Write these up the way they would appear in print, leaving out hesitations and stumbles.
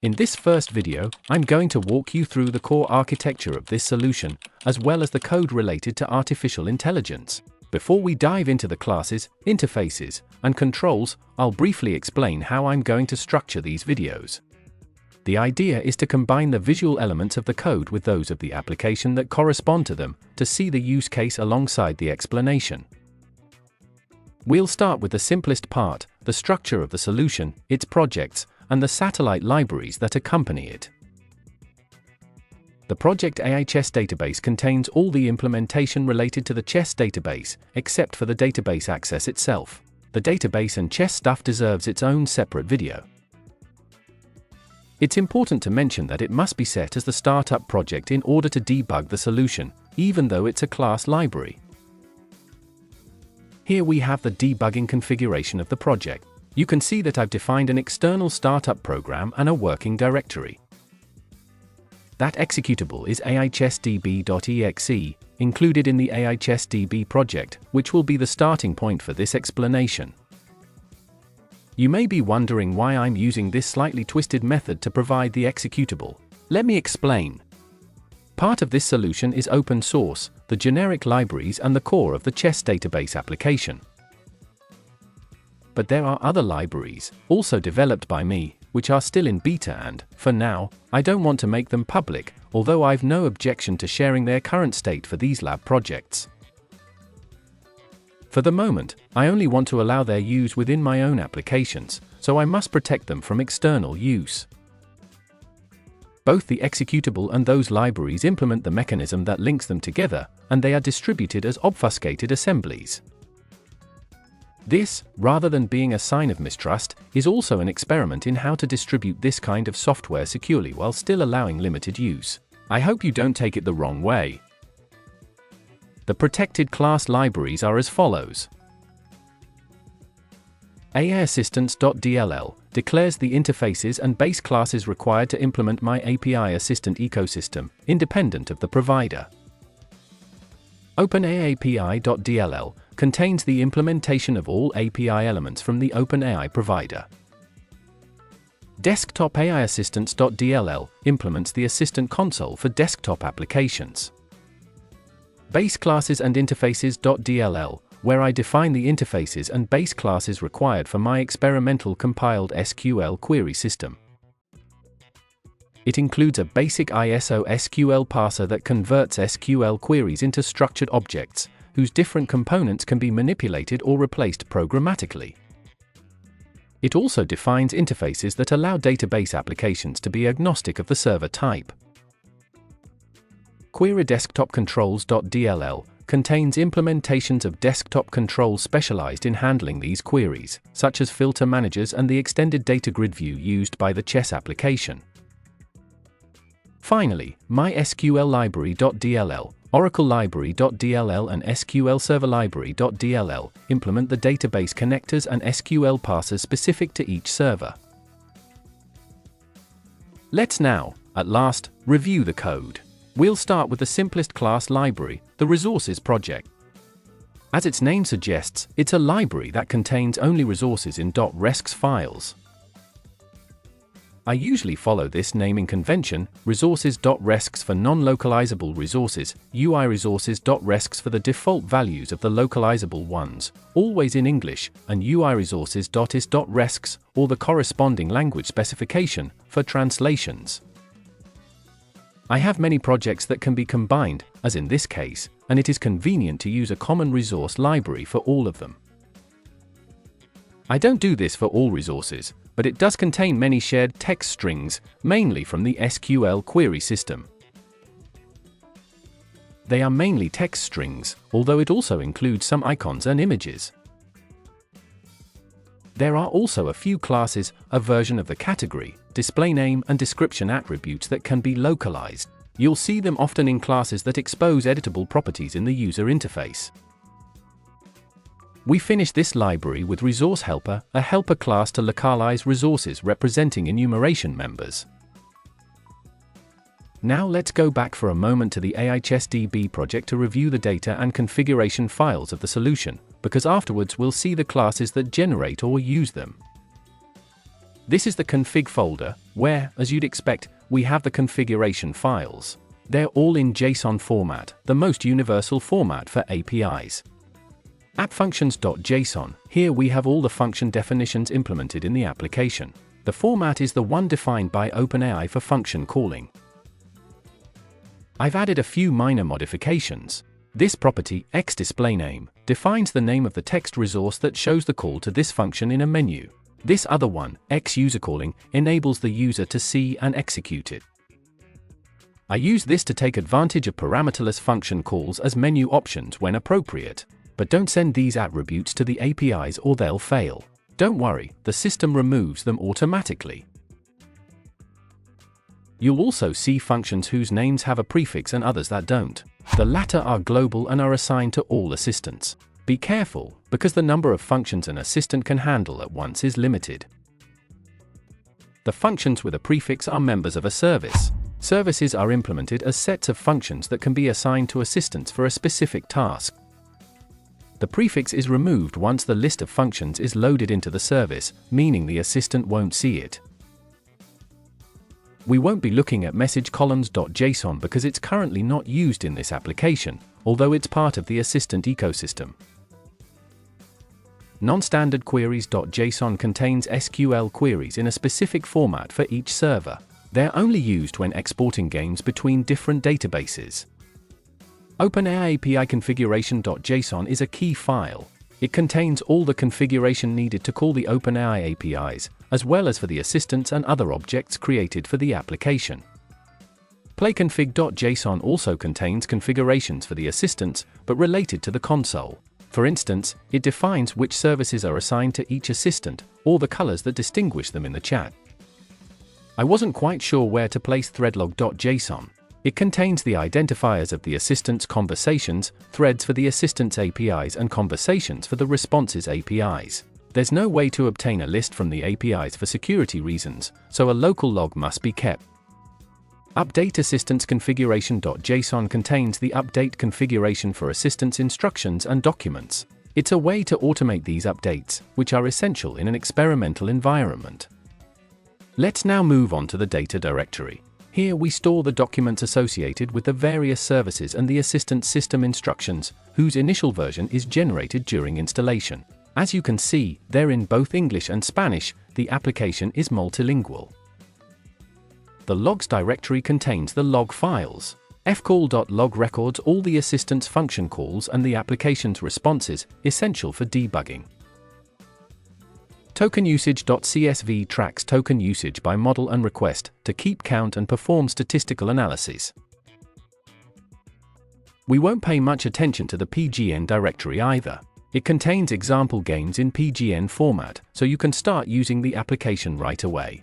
In this first video, I'm going to walk you through the core architecture of this solution, as well as the code related to artificial intelligence. Before we dive into the classes, interfaces, and controls, I'll briefly explain how I'm going to structure these videos. The idea is to combine the visual elements of the code with those of the application that correspond to them, to see the use case alongside the explanation. We'll start with the simplest part, the structure of the solution, its projects, and the satellite libraries that accompany it. The project AIChessDatabase contains all the implementation related to the chess database, except for the database access itself. The database and chess stuff deserves its own separate video. It's important to mention that it must be set as the startup project in order to debug the solution, even though it's a class library. Here we have the debugging configuration of the project. You can see that I've defined an external startup program and a working directory. That executable is AIChessDB.exe, included in the AIChessDB project, which will be the starting point for this explanation. You may be wondering why I'm using this slightly twisted method to provide the executable. Let me explain. Part of this solution is open source, the generic libraries and the core of the chess database application. But there are other libraries, also developed by me, which are still in beta and, for now, I don't want to make them public, although I've no objection to sharing their current state for these lab projects. For the moment, I only want to allow their use within my own applications, so I must protect them from external use. Both the executable and those libraries implement the mechanism that links them together, and they are distributed as obfuscated assemblies. This, rather than being a sign of mistrust, is also an experiment in how to distribute this kind of software securely while still allowing limited use. I hope you don't take it the wrong way. The protected class libraries are as follows. AIAssistance.dll declares the interfaces and base classes required to implement my API Assistant ecosystem, independent of the provider. OpenAPI.dll contains the implementation of all API elements from the OpenAI provider. DesktopAIAssistance.dll implements the Assistant console for desktop applications. Base classes and interfaces.dll, where I define the interfaces and base classes required for my experimental compiled SQL query system. It includes a basic ISO SQL parser that converts SQL queries into structured objects, whose different components can be manipulated or replaced programmatically. It also defines interfaces that allow database applications to be agnostic of the server type. QueryDesktopControls.dll contains implementations of desktop controls specialized in handling these queries, such as filter managers and the extended data grid view used by the chess application. Finally, MySQLLibrary.dll, OracleLibrary.dll and SQLServerLibrary.dll implement the database connectors and SQL parsers specific to each server. Let's now, at last, review the code. We'll start with the simplest class library, the resources project. As its name suggests, it's a library that contains only resources in .resx files. I usually follow this naming convention, resources.resx for non-localizable resources, UIresources.resx for the default values of the localizable ones, always in English, and UIresources.is.resx, or the corresponding language specification, for translations. I have many projects that can be combined, as in this case, and it is convenient to use a common resource library for all of them. I don't do this for all resources, but it does contain many shared text strings, mainly from the SQL query system. They are mainly text strings, although it also includes some icons and images. There are also a few classes, a version of the category, display name and description attributes that can be localized. You'll see them often in classes that expose editable properties in the user interface. We finish this library with Resource Helper, a helper class to localize resources representing enumeration members. Now let's go back for a moment to the AIChessDB project to review the data and configuration files of the solution, because afterwards we'll see the classes that generate or use them. This is the config folder, where, as you'd expect, we have the configuration files. They're all in JSON format, the most universal format for APIs. AppFunctions.json, here we have all the function definitions implemented in the application. The format is the one defined by OpenAI for function calling. I've added a few minor modifications. This property, xDisplayName, defines the name of the text resource that shows the call to this function in a menu. This other one, xUserCalling, enables the user to see and execute it. I use this to take advantage of parameterless function calls as menu options when appropriate. But don't send these attributes to the APIs or they'll fail. Don't worry, the system removes them automatically. You'll also see functions whose names have a prefix and others that don't. The latter are global and are assigned to all assistants. Be careful, because the number of functions an assistant can handle at once is limited. The functions with a prefix are members of a service. Services are implemented as sets of functions that can be assigned to assistants for a specific task. The prefix is removed once the list of functions is loaded into the service, meaning the assistant won't see it. We won't be looking at messageColumns.json because it's currently not used in this application, although it's part of the assistant ecosystem. Non-standard queries.json contains SQL queries in a specific format for each server. They're only used when exporting games between different databases. OpenAI API configuration.json is a key file. It contains all the configuration needed to call the OpenAI APIs, as well as for the assistants and other objects created for the application. Playconfig.json also contains configurations for the assistants, but related to the console. For instance, it defines which services are assigned to each assistant, or the colors that distinguish them in the chat. I wasn't quite sure where to place threadlog.json. It contains the identifiers of the assistant's conversations, threads for the assistant's APIs and conversations for the responses APIs. There's no way to obtain a list from the APIs for security reasons, so a local log must be kept. UpdateAssistantsConfiguration.json contains the update configuration for assistants' instructions and documents. It's a way to automate these updates, which are essential in an experimental environment. Let's now move on to the data directory. Here we store the documents associated with the various services and the assistant system instructions, whose initial version is generated during installation. As you can see, they're in both English and Spanish. The application is multilingual. The logs directory contains the log files. fcall.log records all the assistant's function calls and the application's responses, essential for debugging. TokenUsage.csv tracks token usage by model and request to keep count and perform statistical analysis. We won't pay much attention to the PGN directory either. It contains example games in PGN format, so you can start using the application right away.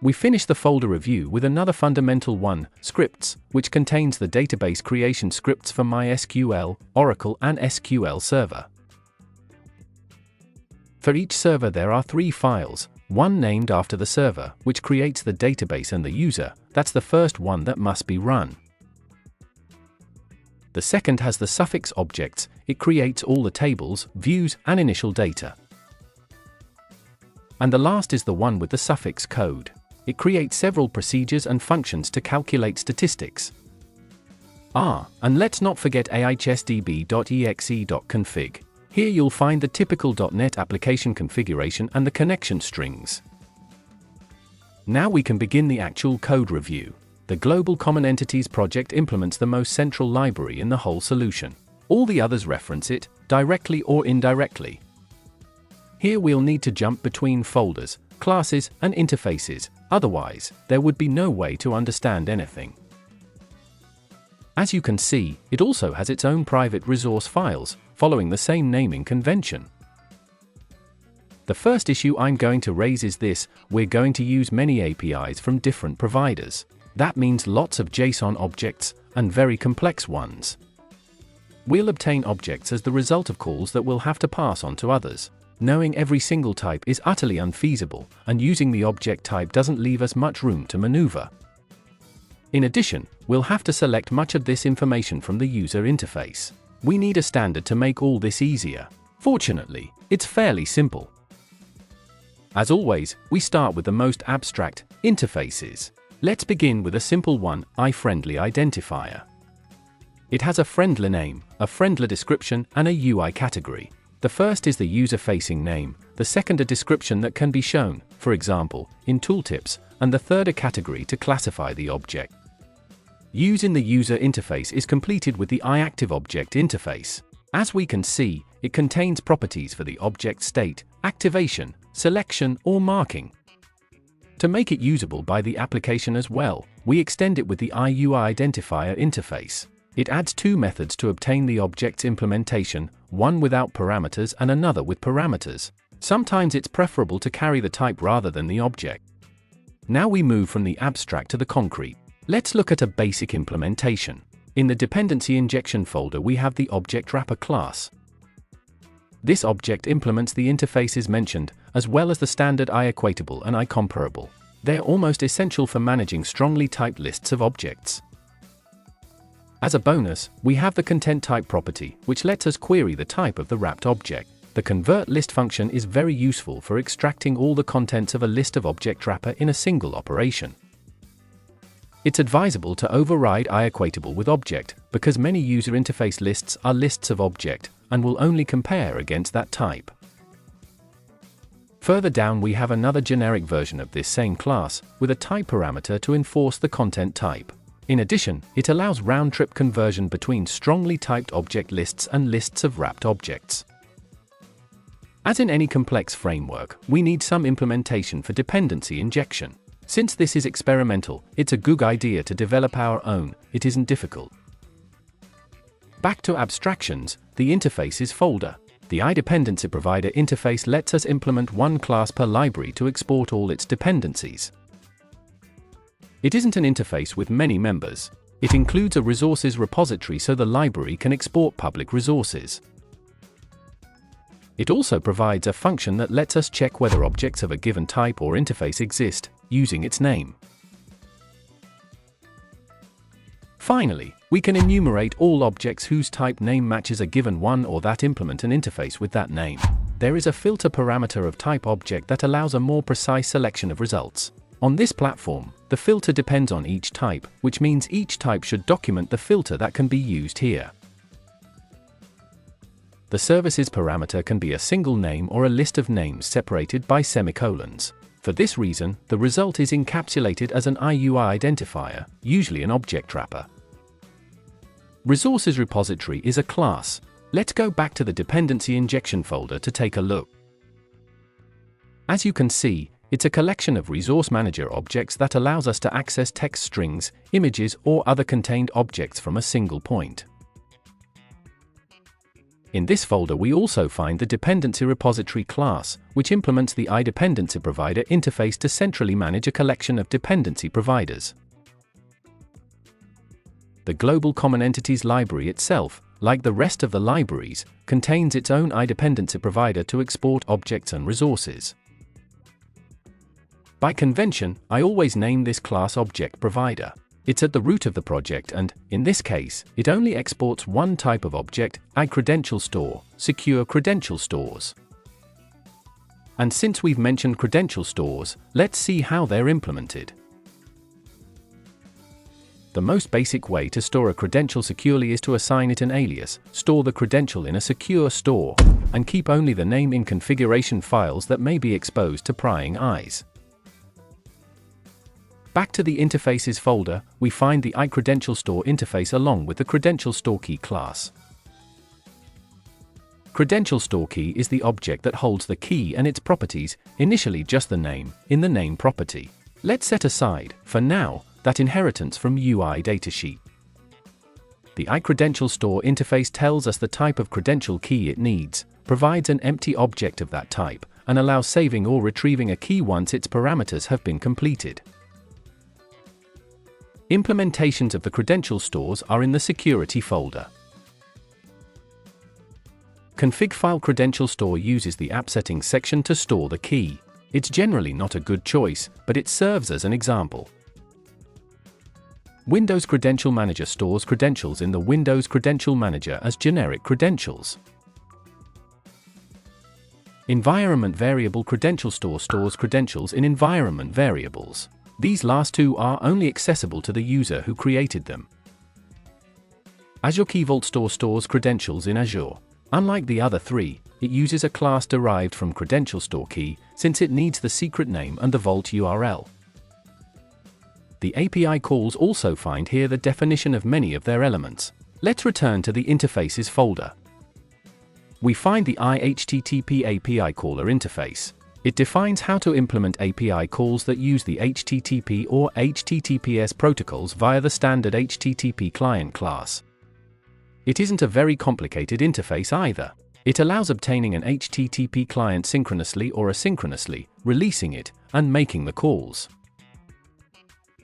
We finish the folder review with another fundamental one, scripts, which contains the database creation scripts for MySQL, Oracle, and SQL Server. For each server there are 3 files, one named after the server, which creates the database and the user. That's the first one that must be run. The second has the suffix objects. It creates all the tables, views, and initial data. And the last is the one with the suffix code. It creates several procedures and functions to calculate statistics. And let's not forget AIChessDB.exe.config. Here you'll find the typical .NET application configuration and the connection strings. Now we can begin the actual code review. The GlobalCommonEntities project implements the most central library in the whole solution. All the others reference it, directly or indirectly. Here we'll need to jump between folders, classes, and interfaces, otherwise, there would be no way to understand anything. As you can see, it also has its own private resource files, following the same naming convention. The first issue I'm going to raise is this: we're going to use many APIs from different providers. That means lots of JSON objects, and very complex ones. We'll obtain objects as the result of calls that we'll have to pass on to others. Knowing every single type is utterly unfeasible, and using the object type doesn't leave us much room to maneuver. In addition, we'll have to select much of this information from the user interface. We need a standard to make all this easier. Fortunately, it's fairly simple. As always, we start with the most abstract, interfaces. Let's begin with a simple one, iFriendly identifier. It has a friendly name, a friendly description, and a UI category. The first is the user-facing name, the second a description that can be shown, for example, in tooltips, and the third a category to classify the object. Use in the user interface is completed with the IActiveObject interface. As we can see, it contains properties for the object state, activation, selection, or marking. To make it usable by the application as well, we extend it with the IUIDentifier interface. It adds two methods to obtain the object's implementation, one without parameters and another with parameters. Sometimes it's preferable to carry the type rather than the object. Now we move from the abstract to the concrete. Let's look at a basic implementation. In the dependency injection folder we have the object wrapper class. This object implements the interfaces mentioned, as well as the standard IEquatable and IComparable. They're almost essential for managing strongly typed lists of objects. As a bonus, we have the content type property, which lets us query the type of the wrapped object. The convert list function is very useful for extracting all the contents of a list of object wrapper in a single operation. It's advisable to override IEquatable with object, because many user interface lists are lists of object, and will only compare against that type. Further down we have another generic version of this same class, with a type parameter to enforce the content type. In addition, it allows round-trip conversion between strongly typed object lists and lists of wrapped objects. As in any complex framework, we need some implementation for dependency injection. Since this is experimental, it's a good idea to develop our own. It isn't difficult. Back to abstractions, the interfaces folder. The IDependencyProvider interface lets us implement one class per library to export all its dependencies. It isn't an interface with many members. It includes a resources repository so the library can export public resources. It also provides a function that lets us check whether objects of a given type or interface exist, using its name. Finally, we can enumerate all objects whose type name matches a given one or that implement an interface with that name. There is a filter parameter of type object that allows a more precise selection of results. On this platform, the filter depends on each type, which means each type should document the filter that can be used here. The services parameter can be a single name or a list of names separated by semicolons. For this reason, the result is encapsulated as an IUI identifier, usually an object wrapper. Resources repository is a class. Let's go back to the dependency injection folder to take a look. As you can see, it's a collection of resource manager objects that allows us to access text strings, images, or other contained objects from a single point. In this folder we also find the dependency repository class, which implements the IDependencyProvider interface to centrally manage a collection of dependency providers. The GlobalCommonEntities library itself, like the rest of the libraries, contains its own IDependencyProvider to export objects and resources. By convention, I always name this class Object Provider. It's at the root of the project and, in this case, it only exports one type of object, iCredential Store, secure credential stores. And since we've mentioned credential stores, let's see how they're implemented. The most basic way to store a credential securely is to assign it an alias, store the credential in a secure store, and keep only the name in configuration files that may be exposed to prying eyes. Back to the interfaces folder, we find the iCredential Store interface along with the Credential Store Key class. Credential Store Key is the object that holds the key and its properties, initially just the name, in the name property. Let's set aside, for now, that inheritance from UIDataSheet. The iCredential Store interface tells us the type of credential key it needs, provides an empty object of that type, and allows saving or retrieving a key once its parameters have been completed. Implementations of the credential stores are in the security folder. Config file credential store uses the app settings section to store the key. It's generally not a good choice, but it serves as an example. Windows Credential Manager stores credentials in the Windows Credential Manager as generic credentials. Environment variable credential store stores credentials in environment variables. These last two are only accessible to the user who created them. Azure Key Vault Store stores credentials in Azure. Unlike the other three, it uses a class derived from Credential Store Key, since it needs the secret name and the vault URL. The API calls also find here the definition of many of their elements. Let's return to the Interfaces folder. We find the IHTTP API caller interface. It defines how to implement API calls that use the HTTP or HTTPS protocols via the standard HTTP client class. It isn't a very complicated interface either. It allows obtaining an HTTP client synchronously or asynchronously, releasing it, and making the calls.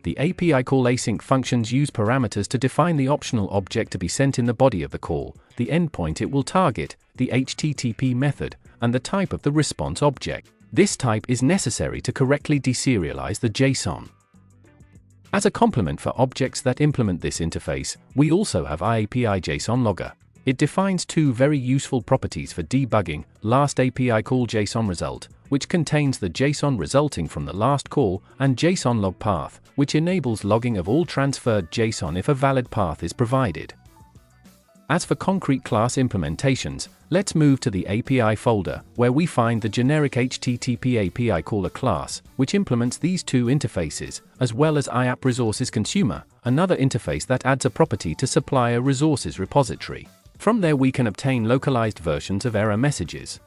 The API call async functions use parameters to define the optional object to be sent in the body of the call, the endpoint it will target, the HTTP method, and the type of the response object. This type is necessary to correctly deserialize the JSON. As a complement for objects that implement this interface, we also have IAppAutomation Logger. It defines two very useful properties for debugging: last API call JSON result, which contains the JSON resulting from the last call, and JSON log path, which enables logging of all transferred JSON if a valid path is provided. As for concrete class implementations, let's move to the API folder, where we find the generic HTTP API caller class, which implements these two interfaces, as well as IAppResources another interface that adds a property to supply a resources repository. From there we can obtain localized versions of error messages.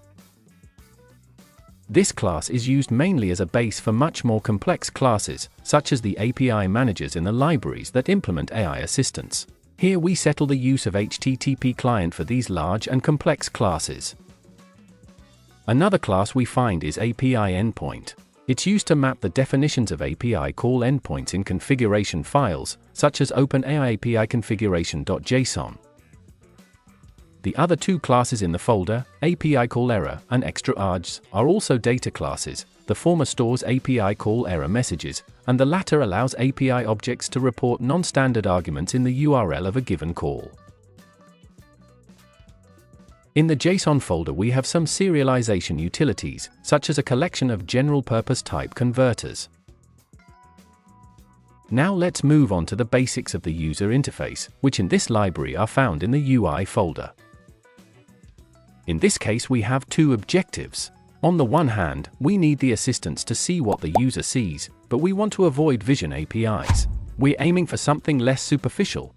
This class is used mainly as a base for much more complex classes, such as the API managers in the libraries that implement AI assistants. Here we settle the use of HTTP client for these large and complex classes. Another class we find is API endpoint. It's used to map the definitions of API call endpoints in configuration files, such as OpenAI API configuration.json. The other two classes in the folder, API call error and extra args, are also data classes. The former stores API call error messages, and the latter allows API objects to report non-standard arguments in the URL of a given call. In the JSON folder we have some serialization utilities, such as a collection of general-purpose type converters. Now let's move on to the basics of the user interface, which in this library are found in the UI folder. In this case we have two objectives. On the one hand, we need the assistants to see what the user sees, but we want to avoid vision APIs. We're aiming for something less superficial.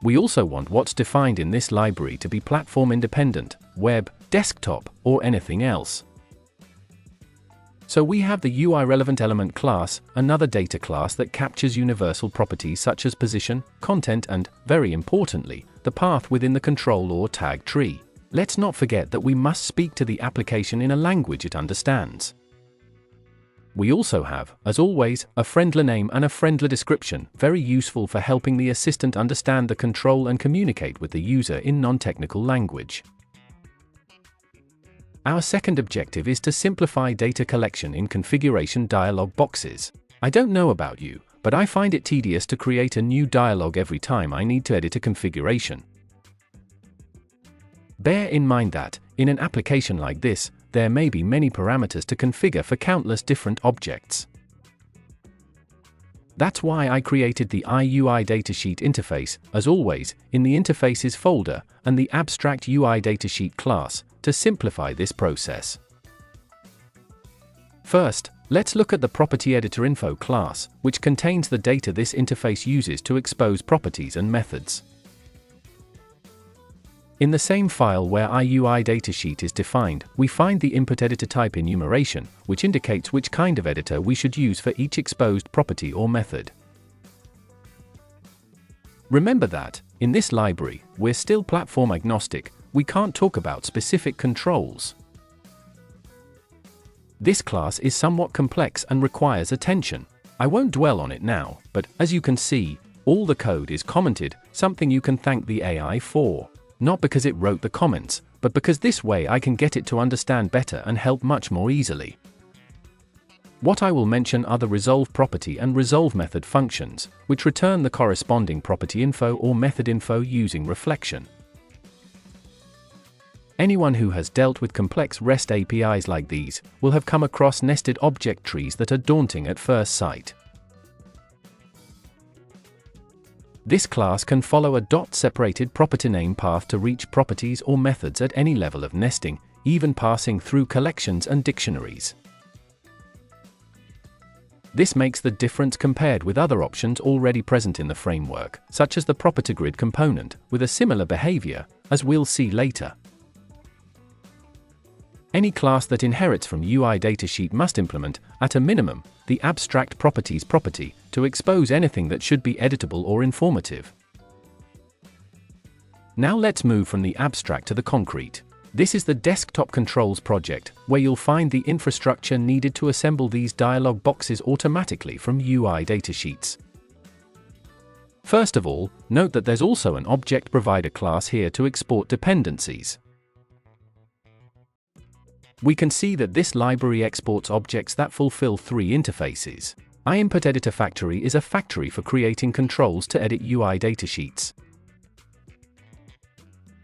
We also want what's defined in this library to be platform independent, web, desktop, or anything else. So we have the UI relevant element class, another data class that captures universal properties such as position, content, and, very importantly, the path within the control or tag tree. Let's not forget that we must speak to the application in a language it understands. We also have, as always, a friendly name and a friendly description, very useful for helping the assistant understand the control and communicate with the user in non-technical language. Our second objective is to simplify data collection in configuration dialog boxes. I don't know about you, but I find it tedious to create a new dialog every time I need to edit a configuration. Bear in mind that, in an application like this, there may be many parameters to configure for countless different objects. That's why I created the UIDataSheet interface, as always, in the Interfaces folder, and the abstract UIDataSheet class, to simplify this process. First, let's look at the PropertyEditorInfo class, which contains the data this interface uses to expose properties and methods. In the same file where UIDataSheet is defined, we find the input editor type enumeration, which indicates which kind of editor we should use for each exposed property or method. Remember that, in this library, we're still platform agnostic, we can't talk about specific controls. This class is somewhat complex and requires attention. I won't dwell on it now, but, as you can see, all the code is commented, something you can thank the AI for. Not because it wrote the comments, but because this way I can get it to understand better and help much more easily. What I will mention are the resolve property and resolve method functions, which return the corresponding property info or method info using reflection. Anyone who has dealt with complex REST APIs like these will have come across nested object trees that are daunting at first sight. This class can follow a dot-separated property name path to reach properties or methods at any level of nesting, even passing through collections and dictionaries. This makes the difference compared with other options already present in the framework, such as the property grid component, with a similar behavior, as we'll see later. Any class that inherits from UIDataSheet must implement, at a minimum, the abstract properties property to expose anything that should be editable or informative. Now let's move from the abstract to the concrete. This is the DesktopControls project, where you'll find the infrastructure needed to assemble these dialog boxes automatically from UIDatasheets. First of all, note that there's also an object provider class here to export dependencies. We can see that this library exports objects that fulfill three interfaces. IInputEditorFactory is a factory for creating controls to edit UI datasheets.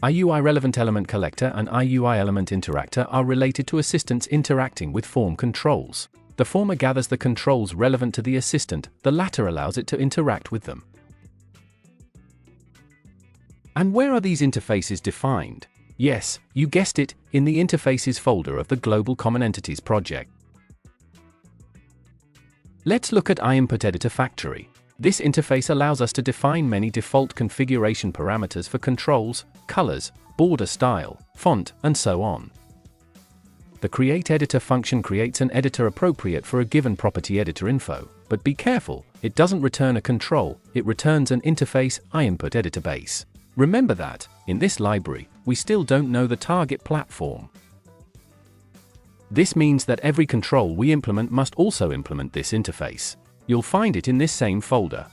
IUI-relevant-element-collector and IUI-element-interactor are related to assistants interacting with form controls. The former gathers the controls relevant to the assistant, the latter allows it to interact with them. And where are these interfaces defined? Yes, you guessed it, in the Interfaces folder of the GlobalCommonEntities project. Let's look at IInputEditorFactory. This interface allows us to define many default configuration parameters for controls, colors, border style, font, and so on. The createEditor function creates an editor appropriate for a given property editor info, but be careful, it doesn't return a control, it returns an interface, IInputEditorBase. Remember that, in this library, we still don't know the target platform. This means that every control we implement must also implement this interface. You'll find it in this same folder.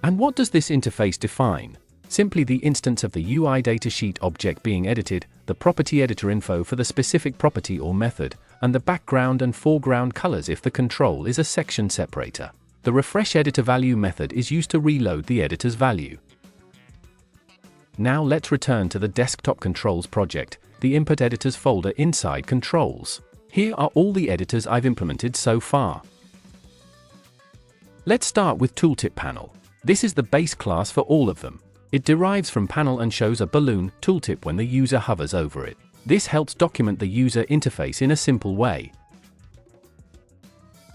And what does this interface define? Simply the instance of the UIDatasheet object being edited, the property editor info for the specific property or method, and the background and foreground colors if the control is a section separator. The refreshEditorValue method is used to reload the editor's value. Now let's return to the DesktopControls project, the input editors folder inside Controls. Here are all the editors I've implemented so far. Let's start with Tooltip Panel. This is the base class for all of them. It derives from panel and shows a balloon tooltip when the user hovers over it. This helps document the user interface in a simple way.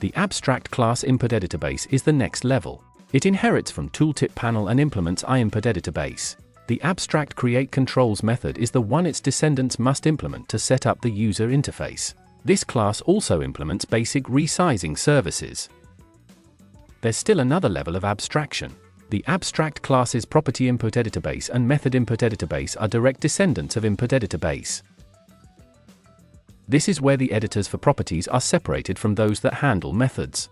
The abstract class InputEditorBase is the next level. It inherits from Tooltip Panel and implements IInputEditorBase. The abstract createControls method is the one its descendants must implement to set up the user interface. This class also implements basic resizing services. There's still another level of abstraction. The abstract classes propertyInputEditorBase and methodInputEditorBase are direct descendants of InputEditorBase. This is where the editors for properties are separated from those that handle methods.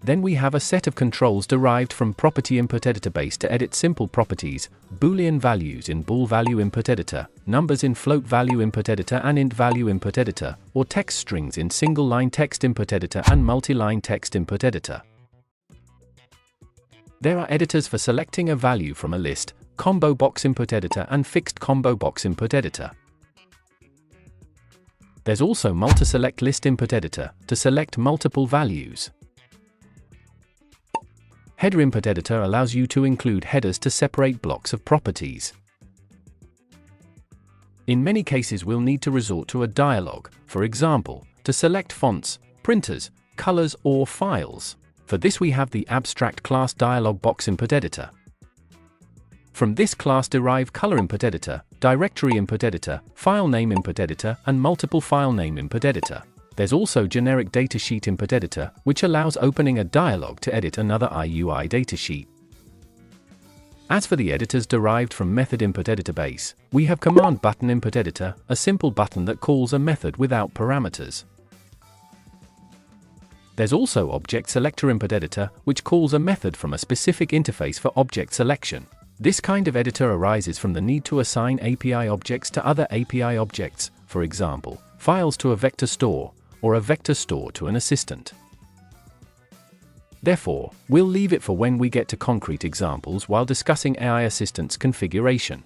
Then we have a set of controls derived from propertyInputEditorBase to edit simple properties, Boolean values in BoolValueInputEditor, numbers in FloatValueInputEditor and IntValueInputEditor, or text strings in single-line TextInputEditor and multi-line TextInputEditor. There are editors for selecting a value from a list, Combo Box InputEditor and Fixed Combo Box InputEditor. There's also Multiselect List InputEditor to select multiple values. Header InputEditor allows you to include headers to separate blocks of properties. In many cases we'll need to resort to a dialog, for example, to select fonts, printers, colors, or files. For this we have the abstract class dialog box InputEditor. From this class derive color InputEditor, directory InputEditor, file name InputEditor, and multiple file name InputEditor. There's also generic datasheet InputEditor, which allows opening a dialog to edit another IUI datasheet. As for the editors derived from methodInputEditorBase, we have command button InputEditor, a simple button that calls a method without parameters. There's also Object Selector InputEditor, which calls a method from a specific interface for object selection. This kind of editor arises from the need to assign API objects to other API objects, for example, files to a vector store, or a vector store to an assistant. Therefore, we'll leave it for when we get to concrete examples while discussing AI Assistant's configuration.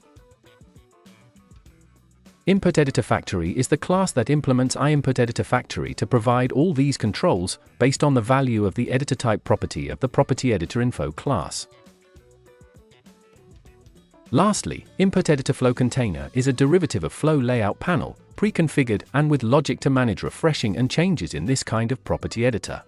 InputEditorFactory is the class that implements IInputEditorFactory to provide all these controls based on the value of the editor type property of the propertyEditorInfo class. Lastly, InputEditorFlowContainer is a derivative of Flow Layout Panel, pre-configured and with logic to manage refreshing and changes in this kind of property editor.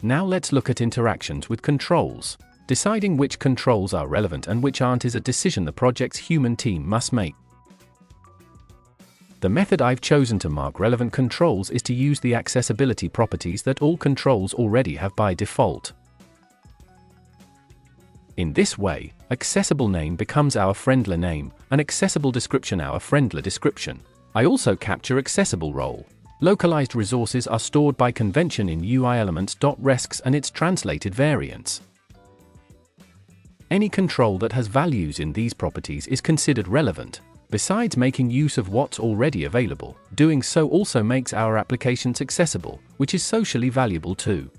Now let's look at interactions with controls. Deciding which controls are relevant and which aren't is a decision the project's human team must make. The method I've chosen to mark relevant controls is to use the accessibility properties that all controls already have by default. In this way, accessible name becomes our friendler name, and accessible description our friendler description. I also capture accessible role. Localized resources are stored by convention in UIElements.resks and its translated variants. Any control that has values in these properties is considered relevant. Besides making use of what's already available, doing so also makes our applications accessible, which is socially valuable too.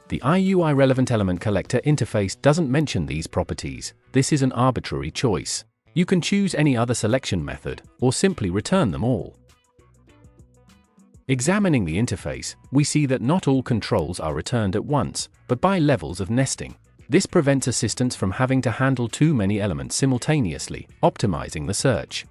The IUIRelevantElementCollector interface doesn't mention these properties. This is an arbitrary choice. You can choose any other selection method, or simply return them all. Examining the interface, we see that not all controls are returned at once, but by levels of nesting. This prevents assistants from having to handle too many elements simultaneously, optimizing the search.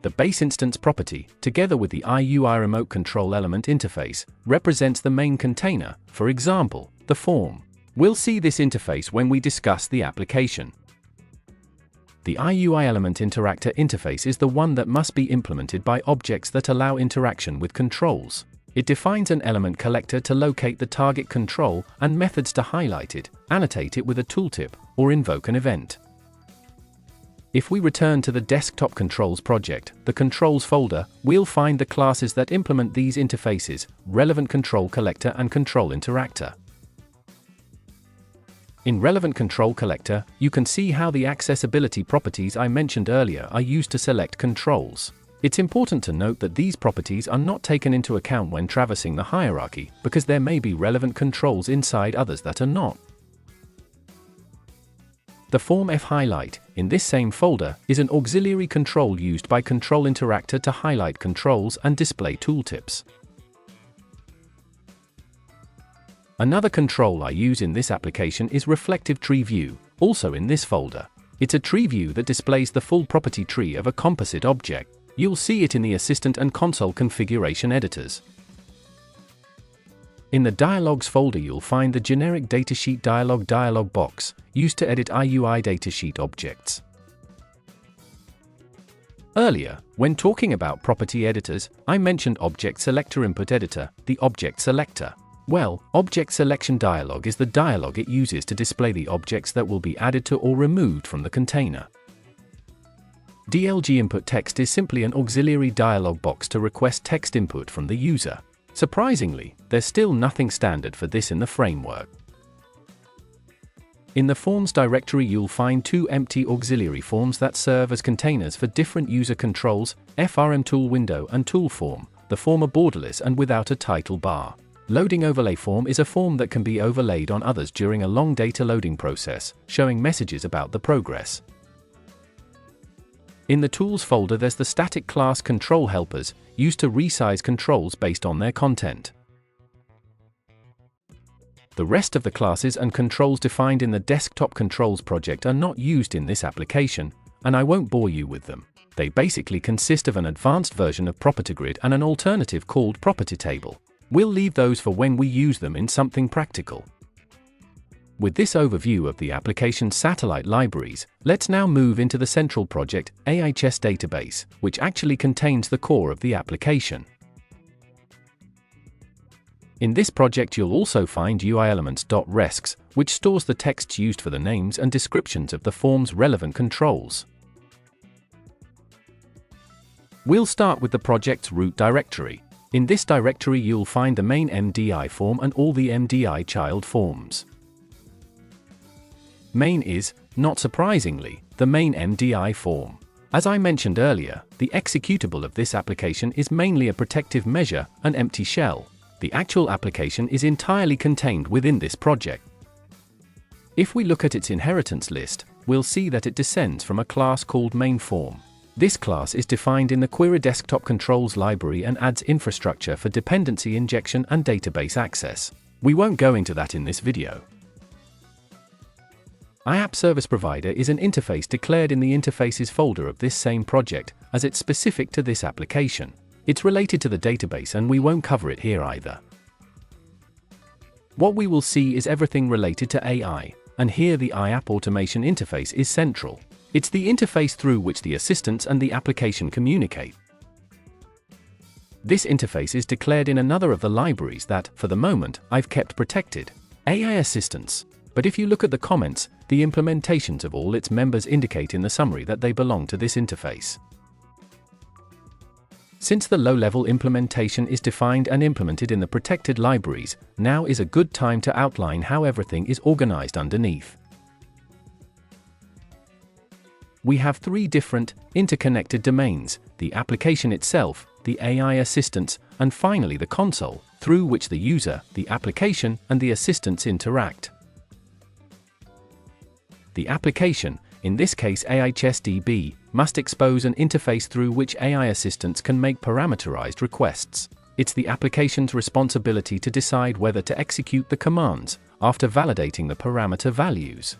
The base instance property, together with the IUIRemoteControlElement interface, represents the main container, for example, the form. We'll see this interface when we discuss the application. The IUIElementInteractor interface is the one that must be implemented by objects that allow interaction with controls. It defines an element collector to locate the target control and methods to highlight it, annotate it with a tooltip, or invoke an event. If we return to the DesktopControls project, the Controls folder, we'll find the classes that implement these interfaces, Relevant Control Collector and Control Interactor. In Relevant Control Collector, you can see how the accessibility properties I mentioned earlier are used to select controls. It's important to note that these properties are not taken into account when traversing the hierarchy, because there may be relevant controls inside others that are not. The form fHighlight, in this same folder, is an auxiliary control used by Control Interactor to highlight controls and display tooltips. Another control I use in this application is Reflective Tree View, also in this folder. It's a tree view that displays the full property tree of a composite object. You'll see it in the Assistant and Console configuration editors. In the Dialogs folder you'll find the generic datasheet dialog box, used to edit IUIDataSheet objects. Earlier, when talking about property editors, I mentioned Object Selector Input Editor, the object selector. Well, Object Selection Dialog is the dialog it uses to display the objects that will be added to or removed from the container. DLG Input Text is simply an auxiliary dialog box to request text input from the user. Surprisingly, there's still nothing standard for this in the framework. In the Forms directory you'll find two empty auxiliary forms that serve as containers for different user controls, FRM Tool Window and Tool Form, the former borderless and without a title bar. Loading Overlay Form is a form that can be overlaid on others during a long data loading process, showing messages about the progress. In the Tools folder there's the static class Control Helpers, used to resize controls based on their content. The rest of the classes and controls defined in the DesktopControls project are not used in this application, and I won't bore you with them. They basically consist of an advanced version of PropertyGrid and an alternative called PropertyTable. We'll leave those for when we use them in something practical. With this overview of the application's satellite libraries, let's now move into the central project, AIChessDatabase, which actually contains the core of the application. In this project you'll also find UIElements.resks, which stores the texts used for the names and descriptions of the form's relevant controls. We'll start with the project's root directory. In this directory you'll find the main MDI form and all the MDI child forms. Main is, not surprisingly, the main MDI form. As I mentioned earlier, the executable of this application is mainly a protective measure, an empty shell. The actual application is entirely contained within this project. If we look at its inheritance list, we'll see that it descends from a class called mainForm. This class is defined in the Query DesktopControls library and adds infrastructure for dependency injection and database access. We won't go into that in this video. IAppServiceProvider is an interface declared in the Interfaces folder of this same project, as it's specific to this application. It's related to the database and we won't cover it here either. What we will see is everything related to AI, and here the IAppAutomation interface is central. It's the interface through which the assistants and the application communicate. This interface is declared in another of the libraries that, for the moment, I've kept protected, AI Assistants. But if you look at the comments, the implementations of all its members indicate in the summary that they belong to this interface. Since the low-level implementation is defined and implemented in the protected libraries, now is a good time to outline how everything is organized underneath. We have three different, interconnected domains: the application itself, the AI assistants, and finally the console, through which the user, the application, and the assistants interact. The application, in this case AIChessDB, must expose an interface through which AI assistants can make parameterized requests. It's the application's responsibility to decide whether to execute the commands, after validating the parameter values.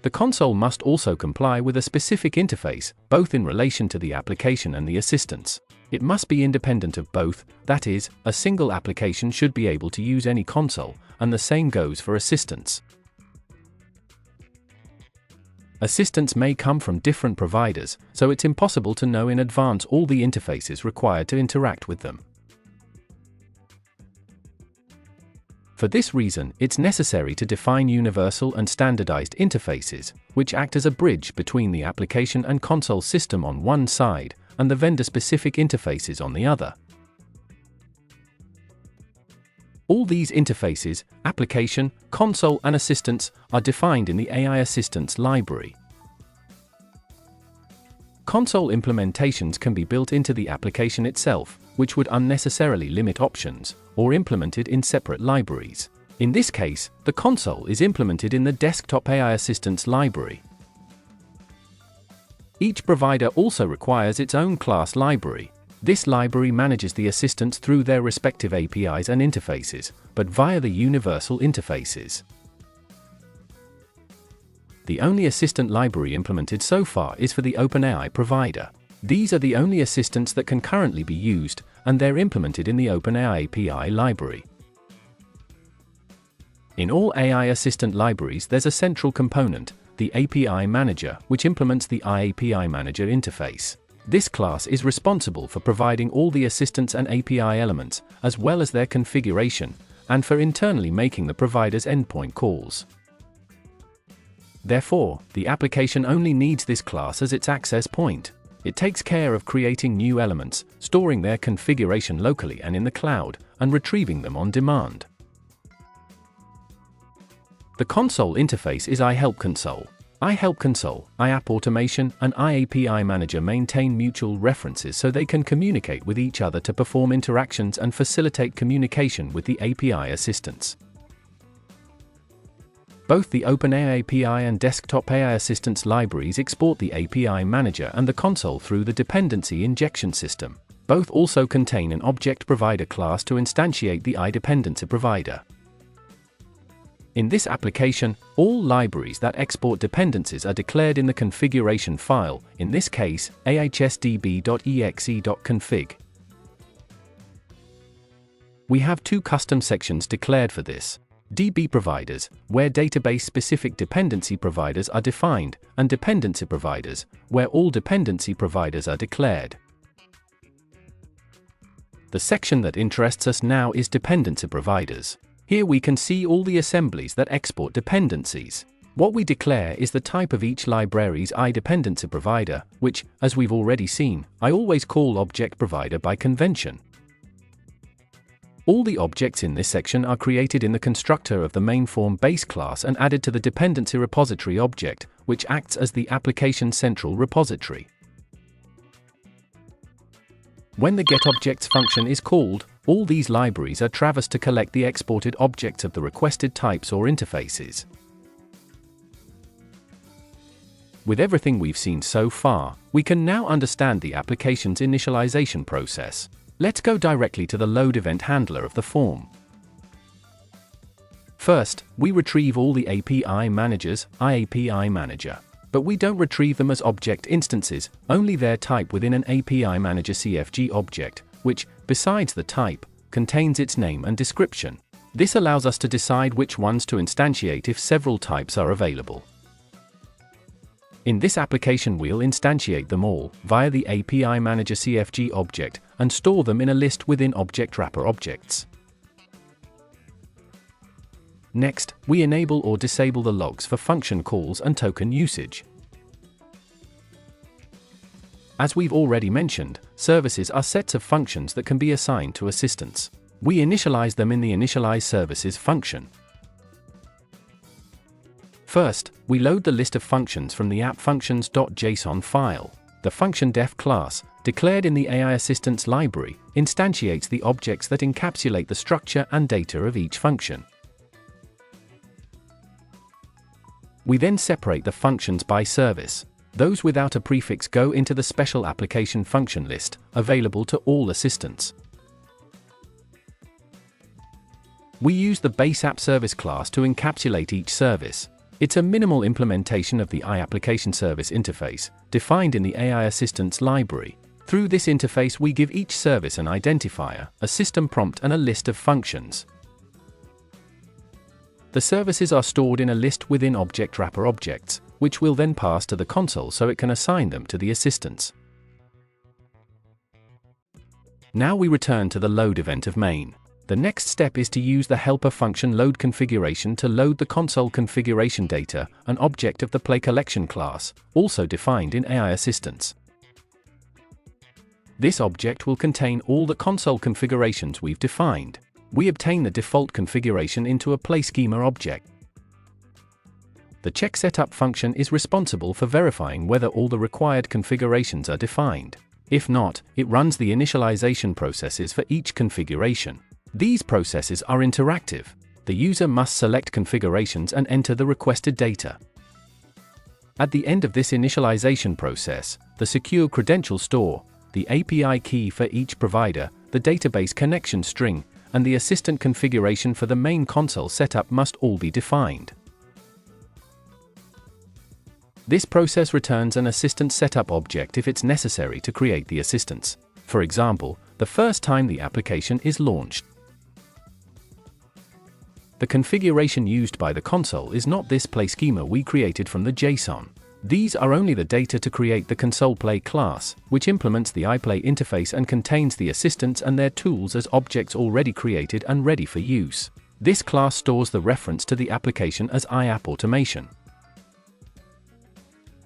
The console must also comply with a specific interface, both in relation to the application and the assistants. It must be independent of both, that is, a single application should be able to use any console, and the same goes for assistants. Assistants may come from different providers, so it's impossible to know in advance all the interfaces required to interact with them. For this reason, it's necessary to define universal and standardized interfaces, which act as a bridge between the application and console system on one side, and the vendor-specific interfaces on the other. All these interfaces, application, console, and assistants, are defined in the AI Assistants library. Console implementations can be built into the application itself, which would unnecessarily limit options, or implemented in separate libraries. In this case, the console is implemented in the Desktop AI Assistants library. Each provider also requires its own class library. This library manages the assistants through their respective APIs and interfaces, but via the universal interfaces. The only assistant library implemented so far is for the OpenAI provider. These are the only assistants that can currently be used, and they're implemented in the OpenAI API library. In all AI assistant libraries there's a central component, the API Manager, which implements the IAPI Manager interface. This class is responsible for providing all the assistants and API elements, as well as their configuration, and for internally making the provider's endpoint calls. Therefore, the application only needs this class as its access point. It takes care of creating new elements, storing their configuration locally and in the cloud, and retrieving them on demand. The console interface is IHelpConsole. IHelpConsole, IAppAutomation, and IAPI Manager maintain mutual references so they can communicate with each other to perform interactions and facilitate communication with the API assistants. Both the OpenAI API and Desktop AI Assistants libraries export the API Manager and the console through the dependency injection system. Both also contain an object provider class to instantiate the IDependency provider. In this application, all libraries that export dependencies are declared in the configuration file, in this case, AIChessDB.exe.config. We have two custom sections declared for this: DB providers, where database-specific dependency providers are defined, and dependency providers, where all dependency providers are declared. The section that interests us now is dependency providers. Here we can see all the assemblies that export dependencies. What we declare is the type of each library's IDependency provider, which, as we've already seen, I always call object provider by convention. All the objects in this section are created in the constructor of the mainForm base class and added to the dependency repository object, which acts as the application central repository. When the getObjects function is called, all these libraries are traversed to collect the exported objects of the requested types or interfaces. With everything we've seen so far, we can now understand the application's initialization process. Let's go directly to the load event handler of the form. First, we retrieve all the API managers, IAPI manager. But we don't retrieve them as object instances, only their type within an API manager CFG object, which, besides the type, contains its name and description. This allows us to decide which ones to instantiate if several types are available. In this application, we'll instantiate them all via the API manager CFG object and store them in a list within object wrapper objects. Next, we enable or disable the logs for function calls and token usage. As we've already mentioned, services are sets of functions that can be assigned to assistants. We initialize them in the initializeServices function. First, we load the list of functions from the appfunctions.json file. The function def class, declared in the AI Assistants library, instantiates the objects that encapsulate the structure and data of each function. We then separate the functions by service. Those without a prefix go into the special application function list, available to all assistants. We use the base app service class to encapsulate each service. It's a minimal implementation of the IAppAutomation service interface, defined in the AI Assistants library. Through this interface, we give each service an identifier, a system prompt, and a list of functions. The services are stored in a list within object wrapper objects, which we'll then pass to the console so it can assign them to the assistants. Now we return to the load event of main. The next step is to use the helper function load configuration to load the console configuration data, an object of the playCollection class, also defined in AI Assistants. This object will contain all the console configurations we've defined. We obtain the default configuration into a playSchema object. The checkSetup function is responsible for verifying whether all the required configurations are defined. If not, it runs the initialization processes for each configuration. These processes are interactive. The user must select configurations and enter the requested data. At the end of this initialization process, the secure credential store, the API key for each provider, the database connection string, and the assistant configuration for the main console setup must all be defined. This process returns an assistant setup object if it's necessary to create the assistants. For example, the first time the application is launched. The configuration used by the console is not this playSchema we created from the JSON. These are only the data to create the consolePlay class, which implements the iPlay interface and contains the assistants and their tools as objects already created and ready for use. This class stores the reference to the application as IAppAutomation.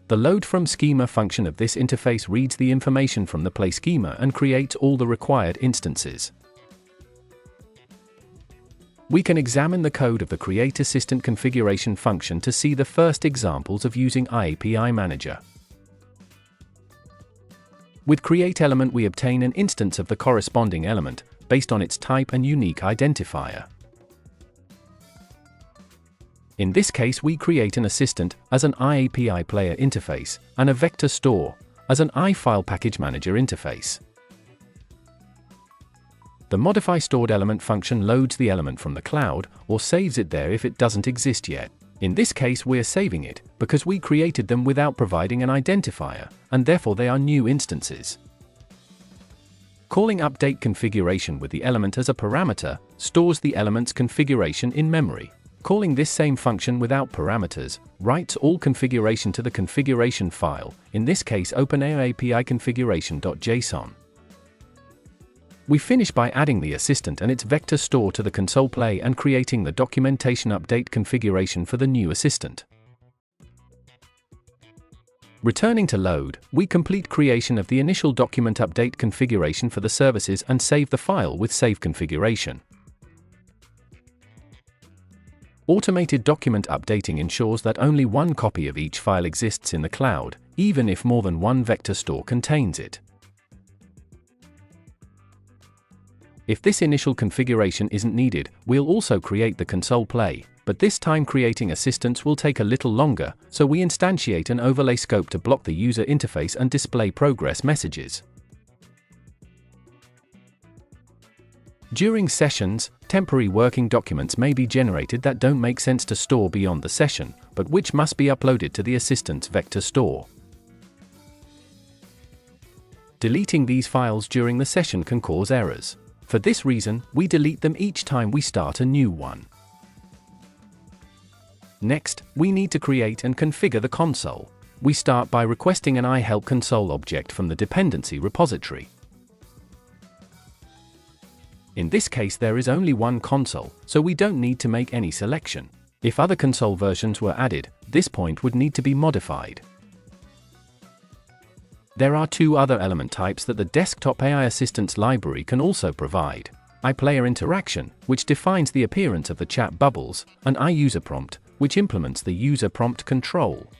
The load from schema function of this interface reads the information from the playSchema and creates all the required instances. We can examine the code of the Create Assistant configuration function to see the first examples of using IAPI Manager. With createElement, we obtain an instance of the corresponding element, based on its type and unique identifier. In this case, we create an assistant as an IAPI player interface, and a vector store as an IFilePackageManager interface. The modifyStoredElement function loads the element from the cloud, or saves it there if it doesn't exist yet. In this case, we're saving it, because we created them without providing an identifier, and therefore they are new instances. Calling updateConfiguration with the element as a parameter stores the element's configuration in memory. Calling this same function without parameters writes all configuration to the configuration file, in this case OpenAIAPIConfiguration.json. We finish by adding the assistant and its vector store to the consolePlay and creating the documentation update configuration for the new assistant. Returning to load, we complete creation of the initial document update configuration for the services and save the file with save configuration. Automated document updating ensures that only one copy of each file exists in the cloud, even if more than one vector store contains it. If this initial configuration isn't needed, we'll also create the console play, but this time creating assistants will take a little longer, so we instantiate an overlay scope to block the user interface and display progress messages. During sessions, temporary working documents may be generated that don't make sense to store beyond the session, but which must be uploaded to the assistant's vector store. Deleting these files during the session can cause errors. For this reason, we delete them each time we start a new one. Next, we need to create and configure the console. We start by requesting an IHelpConsole object from the dependency repository. In this case, there is only one console, so we don't need to make any selection. If other console versions were added, this point would need to be modified. There are two other element types that the Desktop AI Assistants library can also provide: IPlayerInteraction, which defines the appearance of the chat bubbles, and IUserPrompt, which implements the user prompt control.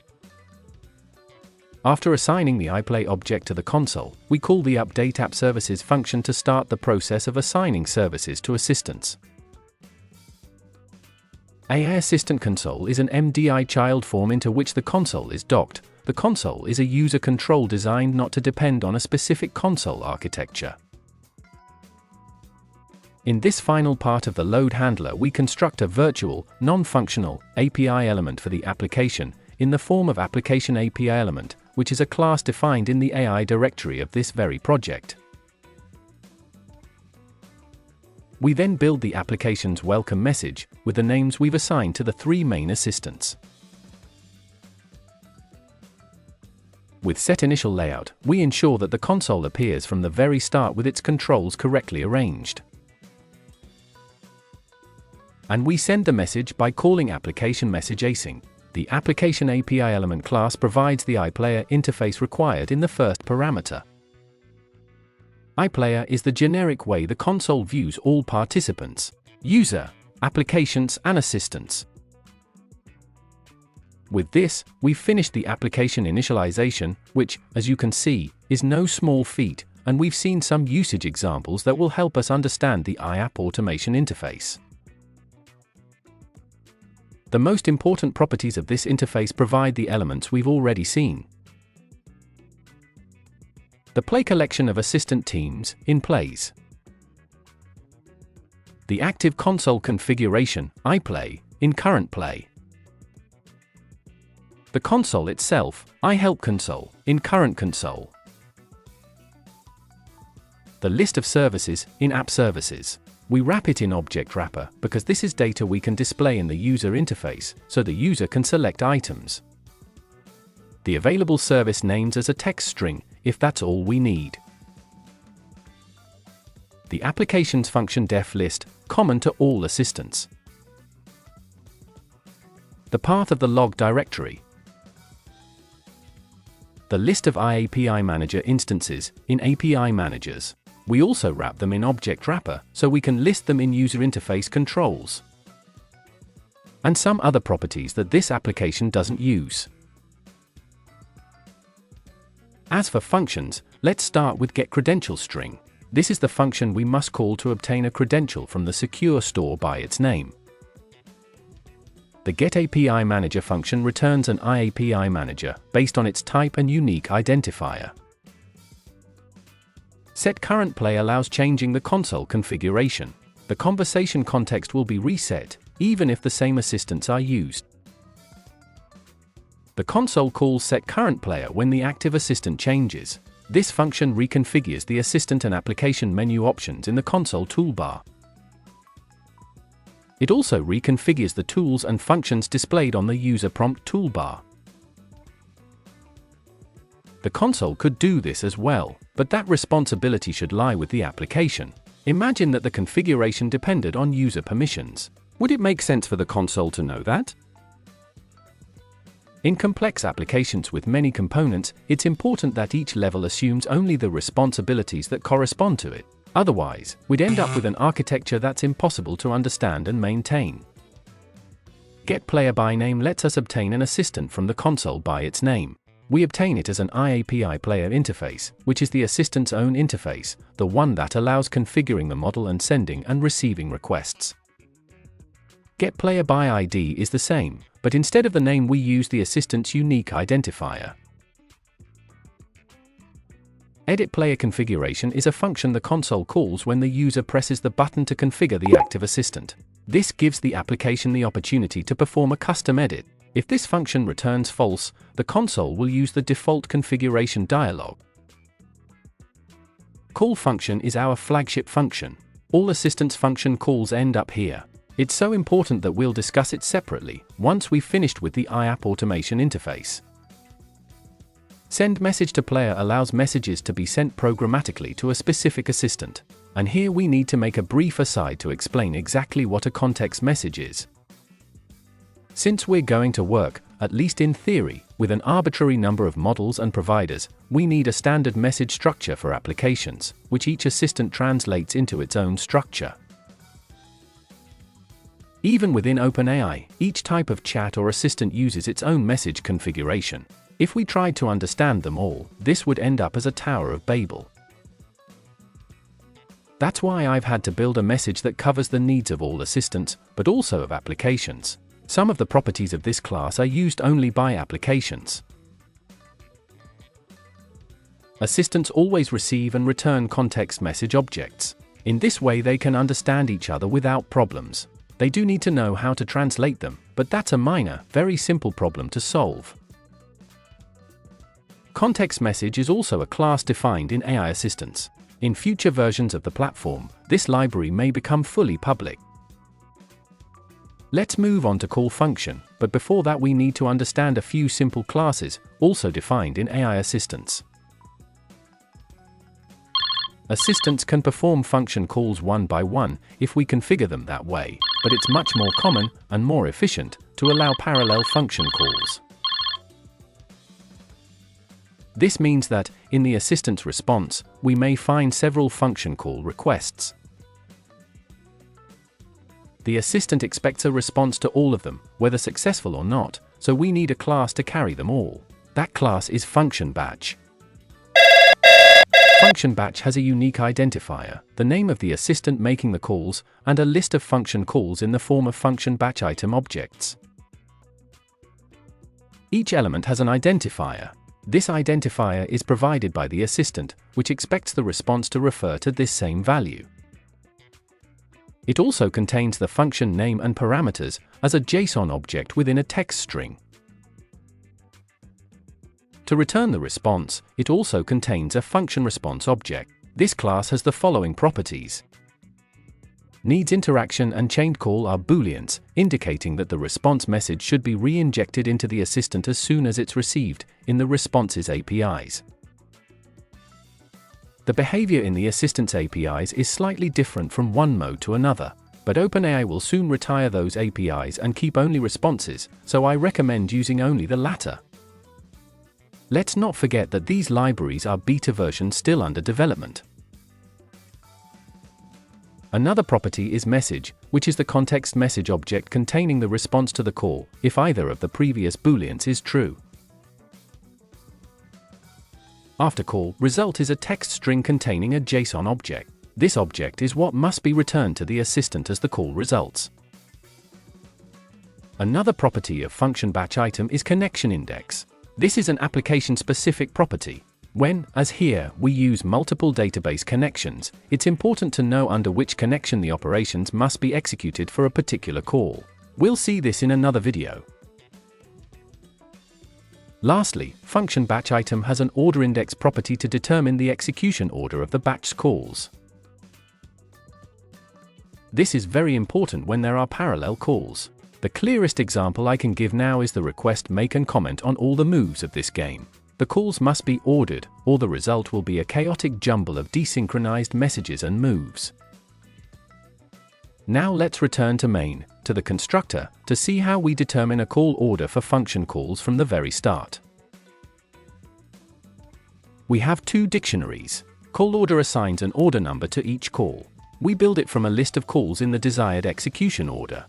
After assigning the iPlay object to the console, we call the UpdateAppServices function to start the process of assigning services to assistants. AI Assistant Console is an MDI child form into which the console is docked. The console is a user control designed not to depend on a specific console architecture. In this final part of the load handler, we construct a virtual, non-functional API element for the application, in the form of Application API Element, which is a class defined in the AI directory of this very project. We then build the application's welcome message, with the names we've assigned to the three main assistants. With setInitialLayout, we ensure that the console appears from the very start with its controls correctly arranged. And we send the message by calling ApplicationMessageAsync. The Application API Element class provides the iPlayer interface required in the first parameter. iPlayer is the generic way the console views all participants, user, applications, and assistants. With this, we've finished the application initialization, which, as you can see, is no small feat, and we've seen some usage examples that will help us understand the IAppAutomation interface. The most important properties of this interface provide the elements we've already seen. The play collection of assistant teams, in plays. The active console configuration, iPlay, in current play. The console itself, IHelpConsole, in current console. The list of services, in AppServices. We wrap it in Object Wrapper, because this is data we can display in the user interface, so the user can select items. The available service names as a text string, if that's all we need. The application's function def list, common to all assistants. The path of the log directory. The list of IAPI Manager instances, in API Managers. We also wrap them in Object Wrapper, so we can list them in user interface controls. And some other properties that this application doesn't use. As for functions, let's start with getCredentialString. This is the function we must call to obtain a credential from the secure store by its name. The getAPIManager function returns an IAPI manager, based on its type and unique identifier. setCurrentPlay allows changing the console configuration. The conversation context will be reset, even if the same assistants are used. The console calls setCurrentPlayer when the active assistant changes. This function reconfigures the assistant and application menu options in the console toolbar. It also reconfigures the tools and functions displayed on the user prompt toolbar. The console could do this as well, but that responsibility should lie with the application. Imagine that the configuration depended on user permissions. Would it make sense for the console to know that? In complex applications with many components, it's important that each level assumes only the responsibilities that correspond to it. Otherwise, we'd end up with an architecture that's impossible to understand and maintain. getPlayerByName lets us obtain an assistant from the console by its name. We obtain it as an IAPI player interface, which is the assistant's own interface, the one that allows configuring the model and sending and receiving requests. getPlayerById is the same, but instead of the name we use the assistant's unique identifier. editPlayerConfiguration is a function the console calls when the user presses the button to configure the active assistant. This gives the application the opportunity to perform a custom edit. If this function returns false, the console will use the default configuration dialog. CallFunction is our flagship function. All assistance function calls end up here. It's so important that we'll discuss it separately once we've finished with the IAppAutomation interface. SendMessageToPlayer allows messages to be sent programmatically to a specific assistant. And here we need to make a brief aside to explain exactly what a context message is. Since we're going to work, at least in theory, with an arbitrary number of models and providers, we need a standard message structure for applications, which each assistant translates into its own structure. Even within OpenAI, each type of chat or assistant uses its own message configuration. If we tried to understand them all, this would end up as a Tower of Babel. That's why I've had to build a message that covers the needs of all assistants, but also of applications. Some of the properties of this class are used only by applications. Assistants always receive and return context message objects. In this way they can understand each other without problems. They do need to know how to translate them, but that's a minor, very simple problem to solve. ContextMessage is also a class defined in AI assistants. In future versions of the platform, this library may become fully public. Let's move on to CallFunction, but before that we need to understand a few simple classes, also defined in AI assistants. Assistants can perform function calls one by one if we configure them that way, but it's much more common and more efficient to allow parallel function calls. This means that, in the assistant's response, we may find several function call requests. The assistant expects a response to all of them, whether successful or not, so we need a class to carry them all. That class is FunctionBatch. FunctionBatch has a unique identifier, the name of the assistant making the calls, and a list of function calls in the form of FunctionBatch item objects. Each element has an identifier. This identifier is provided by the assistant, which expects the response to refer to this same value. It also contains the function name and parameters as a JSON object within a text string. To return the response, it also contains a function response object. This class has the following properties. Needs interaction and chained call are booleans, indicating that the response message should be re-injected into the assistant as soon as it's received, in the response's APIs. The behavior in the assistant's APIs is slightly different from one mode to another, but OpenAI will soon retire those APIs and keep only responses, so I recommend using only the latter. Let's not forget that these libraries are beta versions still under development. Another property is message, which is the context message object containing the response to the call, if either of the previous booleans is true. After call, result is a text string containing a JSON object. This object is what must be returned to the assistant as the call results. Another property of FunctionBatch item is connection index. This is an application-specific property. When, as here, we use multiple database connections, it's important to know under which connection the operations must be executed for a particular call. We'll see this in another video. Lastly, FunctionBatch item has an order index property to determine the execution order of the batch calls. This is very important when there are parallel calls. The clearest example I can give now is the request make and comment on all the moves of this game. The calls must be ordered, or the result will be a chaotic jumble of desynchronized messages and moves. Now let's return to main, to the constructor, to see how we determine a call order for function calls from the very start. We have two dictionaries. CallOrder assigns an order number to each call. We build it from a list of calls in the desired execution order.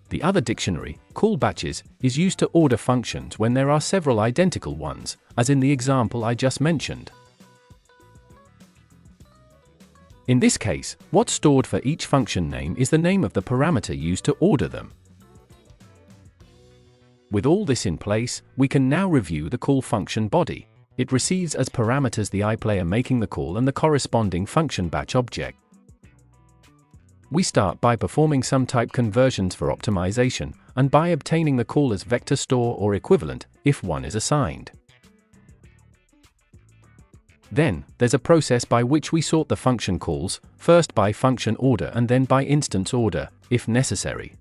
The other dictionary, callBatches, is used to order functions when there are several identical ones, as in the example I just mentioned. In this case, what's stored for each function name is the name of the parameter used to order them. With all this in place, we can now review the call function body. It receives as parameters the iPlayer making the call and the corresponding function batch object. We start by performing some type conversions for optimization, and by obtaining the call as vector store or equivalent, if one is assigned. Then, there's a process by which we sort the function calls, first by function order and then by instance order, if necessary.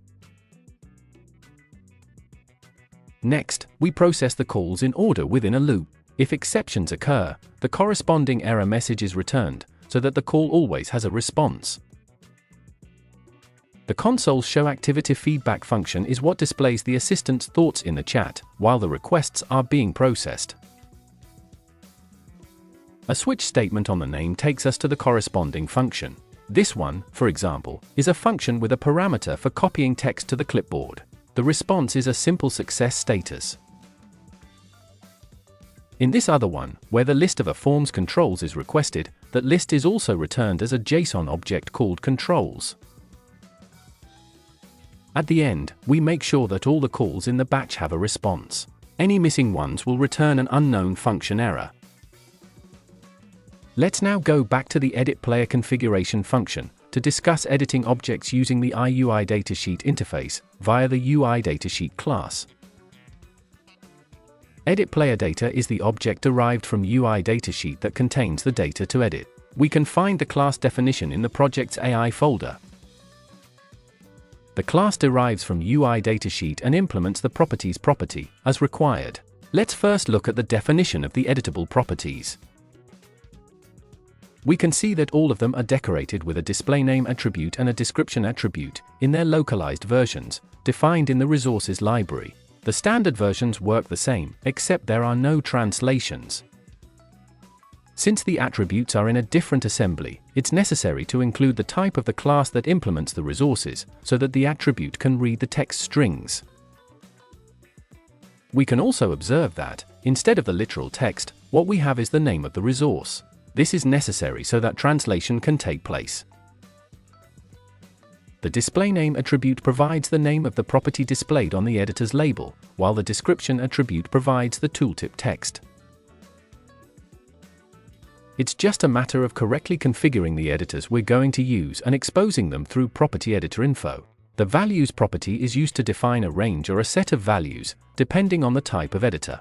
Next, we process the calls in order within a loop. If exceptions occur, the corresponding error message is returned, so that the call always has a response. The console show activity feedback function is what displays the assistant's thoughts in the chat, while the requests are being processed. A switch statement on the name takes us to the corresponding function. This one, for example, is a function with a parameter for copying text to the clipboard. The response is a simple success status. In this other one, where the list of a form's controls is requested, that list is also returned as a JSON object called controls. At the end, we make sure that all the calls in the batch have a response. Any missing ones will return an unknown function error. Let's now go back to the Edit Player configuration function to discuss editing objects using the IUIDataSheet interface via the UIDataSheet class. Edit Player data is the object derived from UIDataSheet that contains the data to edit. We can find the class definition in the project's AI folder. The class derives from UIDataSheet and implements the properties property, as required. Let's first look at the definition of the editable properties. We can see that all of them are decorated with a displayname attribute and a description attribute, in their localized versions, defined in the resources library. The standard versions work the same, except there are no translations. Since the attributes are in a different assembly, it's necessary to include the type of the class that implements the resources, so that the attribute can read the text strings. We can also observe that, instead of the literal text, what we have is the name of the resource. This is necessary so that translation can take place. The displayname attribute provides the name of the property displayed on the editor's label, while the description attribute provides the tooltip text. It's just a matter of correctly configuring the editors we're going to use and exposing them through property editor info. The values property is used to define a range or a set of values, depending on the type of editor.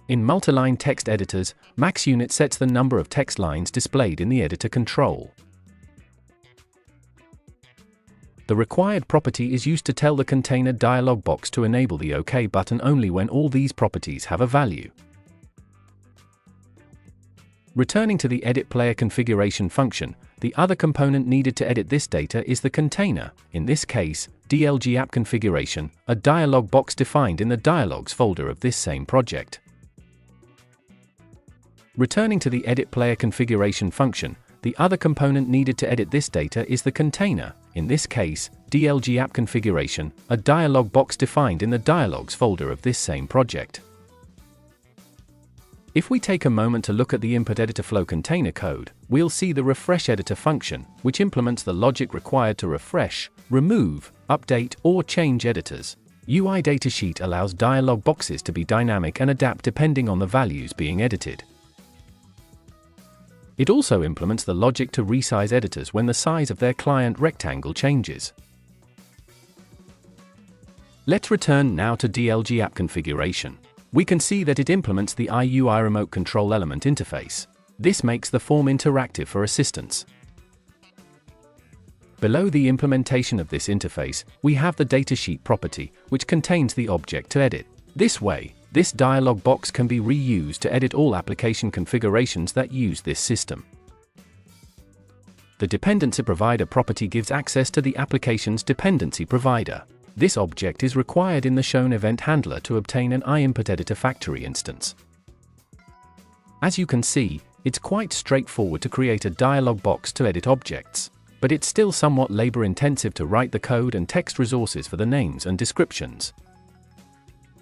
In multiline text editors, MaxUnit sets the number of text lines displayed in the editor control. The required property is used to tell the container dialog box to enable the OK button only when all these properties have a value. Returning to the Edit Player configuration function, the other component needed to edit this data is the container, in this case, DLG-AppConfiguration, a dialog box defined in the Dialogs folder of this same project. Returning to the Edit Player configuration function, the other component needed to edit this data is the container, in this case, DLG-AppConfiguration, a dialog box defined in the Dialogs folder of this same project. If we take a moment to look at the InputEditorFlow container code, we'll see the refreshEditor function, which implements the logic required to refresh, remove, update, or change editors. UIDataSheet allows dialog boxes to be dynamic and adapt depending on the values being edited. It also implements the logic to resize editors when the size of their client rectangle changes. Let's return now to DLG-AppConfiguration. We can see that it implements the IUI remote control element interface. This makes the form interactive for assistance. Below the implementation of this interface, we have the datasheet property, which contains the object to edit. This way, this dialog box can be reused to edit all application configurations that use this system. The dependency provider property gives access to the application's dependency provider. This object is required in the shown event handler to obtain an IInputEditorFactory instance. As you can see, it's quite straightforward to create a dialog box to edit objects. but it's still somewhat labor-intensive to write the code and text resources for the names and descriptions.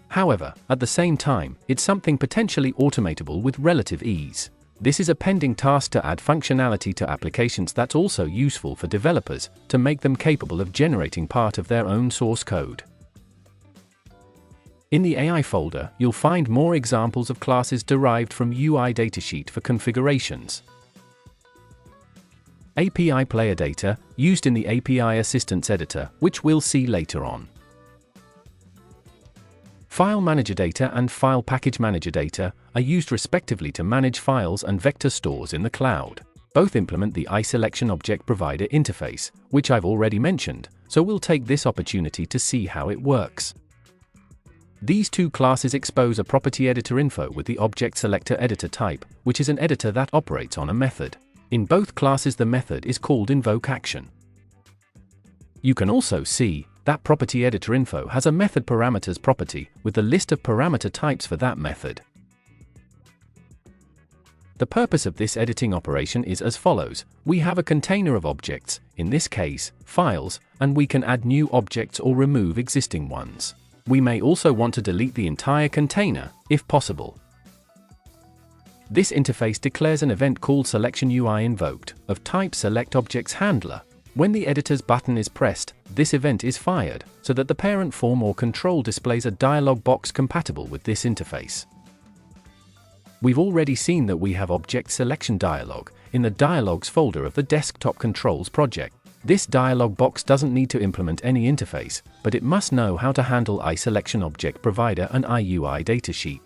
However, at the same time, it's something potentially automatable with relative ease. This is a pending task to add functionality to applications that's also useful for developers to make them capable of generating part of their own source code. In the AI folder, you'll find more examples of classes derived from UIDataSheet for configurations. API player data, used in the API Assistance Editor, which we'll see later on. File Manager data and File Package Manager data are used respectively to manage files and vector stores in the cloud. Both implement the ISelection Object Provider interface, which I've already mentioned, so we'll take this opportunity to see how it works. These two classes expose a property editor info with the object selector editor type, which is an editor that operates on a method. In both classes, the method is called invokeAction. You can also see that property editor info has a method parameters property with the list of parameter types for that method. The purpose of this editing operation is as follows. We have a container of objects, in this case, files, and we can add new objects or remove existing ones. We may also want to delete the entire container, if possible. This interface declares an event called SelectionUI of type selectObjectsHandler. When the editor's button is pressed, this event is fired, so that the parent form or control displays a dialog box compatible with this interface. We've already seen that we have object selection dialog in the dialogs folder of the DesktopControls project. This dialog box doesn't need to implement any interface, but it must know how to handle ISelection Object Provider and IUIDataSheet.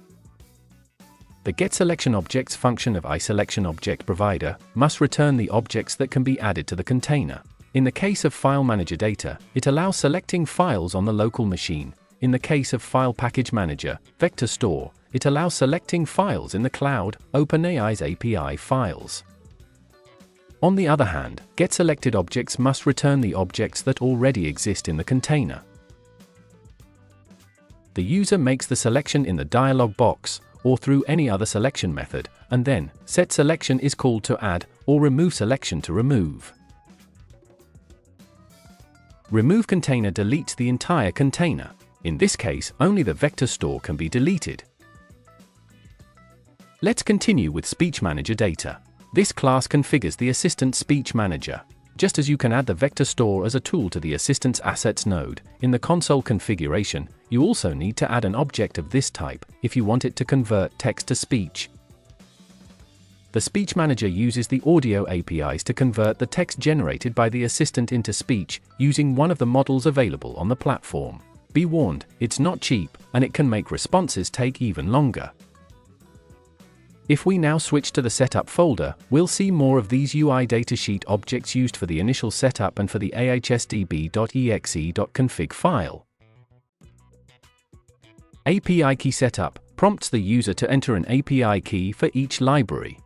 The getSelectionObjects function of ISelection Object Provider must return the objects that can be added to the container. In the case of File Manager data, it allows selecting files on the local machine. In the case of File Package Manager, Vector Store, it allows selecting files in the cloud, OpenAI's API files. On the other hand, getSelectedObjects must return the objects that already exist in the container. The user makes the selection in the dialog box, or through any other selection method, and then setSelection is called to add, or removeSelection to remove. RemoveContainer deletes the entire container. In this case, only the vector store can be deleted. Let's continue with Speech Manager data. This class configures the Assistant Speech Manager. Just as you can add the vector store as a tool to the Assistant's Assets node, in the console configuration, you also need to add an object of this type if you want it to convert text to speech. The Speech Manager uses the audio APIs to convert the text generated by the Assistant into speech, using one of the models available on the platform. Be warned, it's not cheap, and it can make responses take even longer. If we now switch to the Setup folder, we'll see more of these UIDataSheet objects used for the initial setup and for the AIChessDB.exe.config file. API Key Setup prompts the user to enter an API key for each library.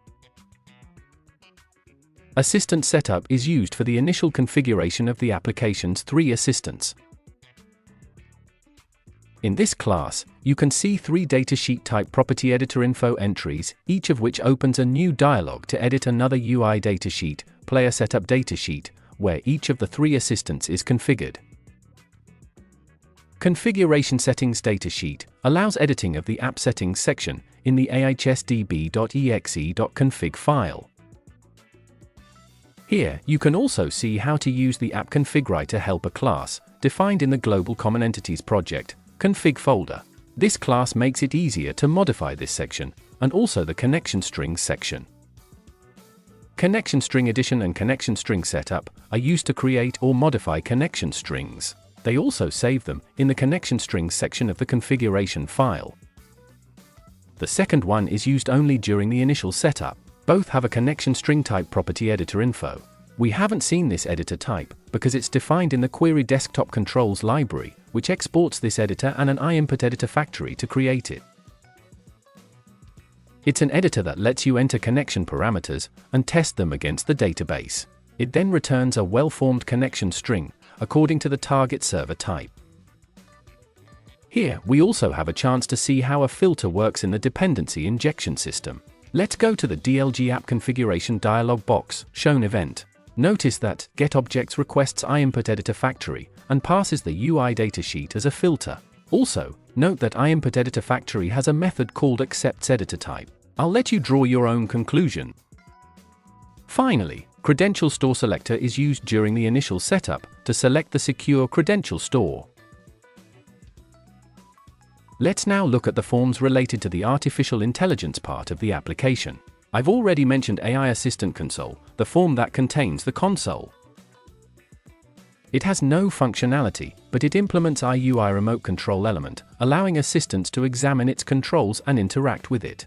Assistant Setup is used for the initial configuration of the application's 3 assistants. In this class, you can see 3 datasheet type property editor info entries, each of which opens a new dialog to edit another UI datasheet, player setup datasheet, where each of the 3 assistants is configured. Configuration Settings datasheet allows editing of the app settings section in the AIChessDB.exe.config file. Here, you can also see how to use the App Config Writer helper class, defined in the GlobalCommonEntities project config folder. This class makes it easier to modify this section, and also the connection strings section. Connection string addition and connection string setup are used to create or modify connection strings. They also save them in the connection strings section of the configuration file. The second one is used only during the initial setup. Both have a connection string type property editor info. We haven't seen this editor type because it's defined in the query DesktopControls library, which exports this editor and an IInputEditorFactory to create it. It's an editor that lets you enter connection parameters and test them against the database. It then returns a well-formed connection string according to the target server type. Here, we also have a chance to see how a filter works in the dependency injection system. Let's go to the DLG app configuration dialog box, shown event. Notice that getObjects requests IInputEditorFactory and passes the UIDataSheet as a filter. Also, note that IInputEditorFactory has a method called acceptsEditorType. I'll let you draw your own conclusion. Finally, Credential Store Selector is used during the initial setup to select the secure credential store. Let's now look at the forms related to the artificial intelligence part of the application. I've already mentioned AI Assistant Console, the form that contains the console. It has no functionality, but it implements IUI remote control element, allowing assistants to examine its controls and interact with it.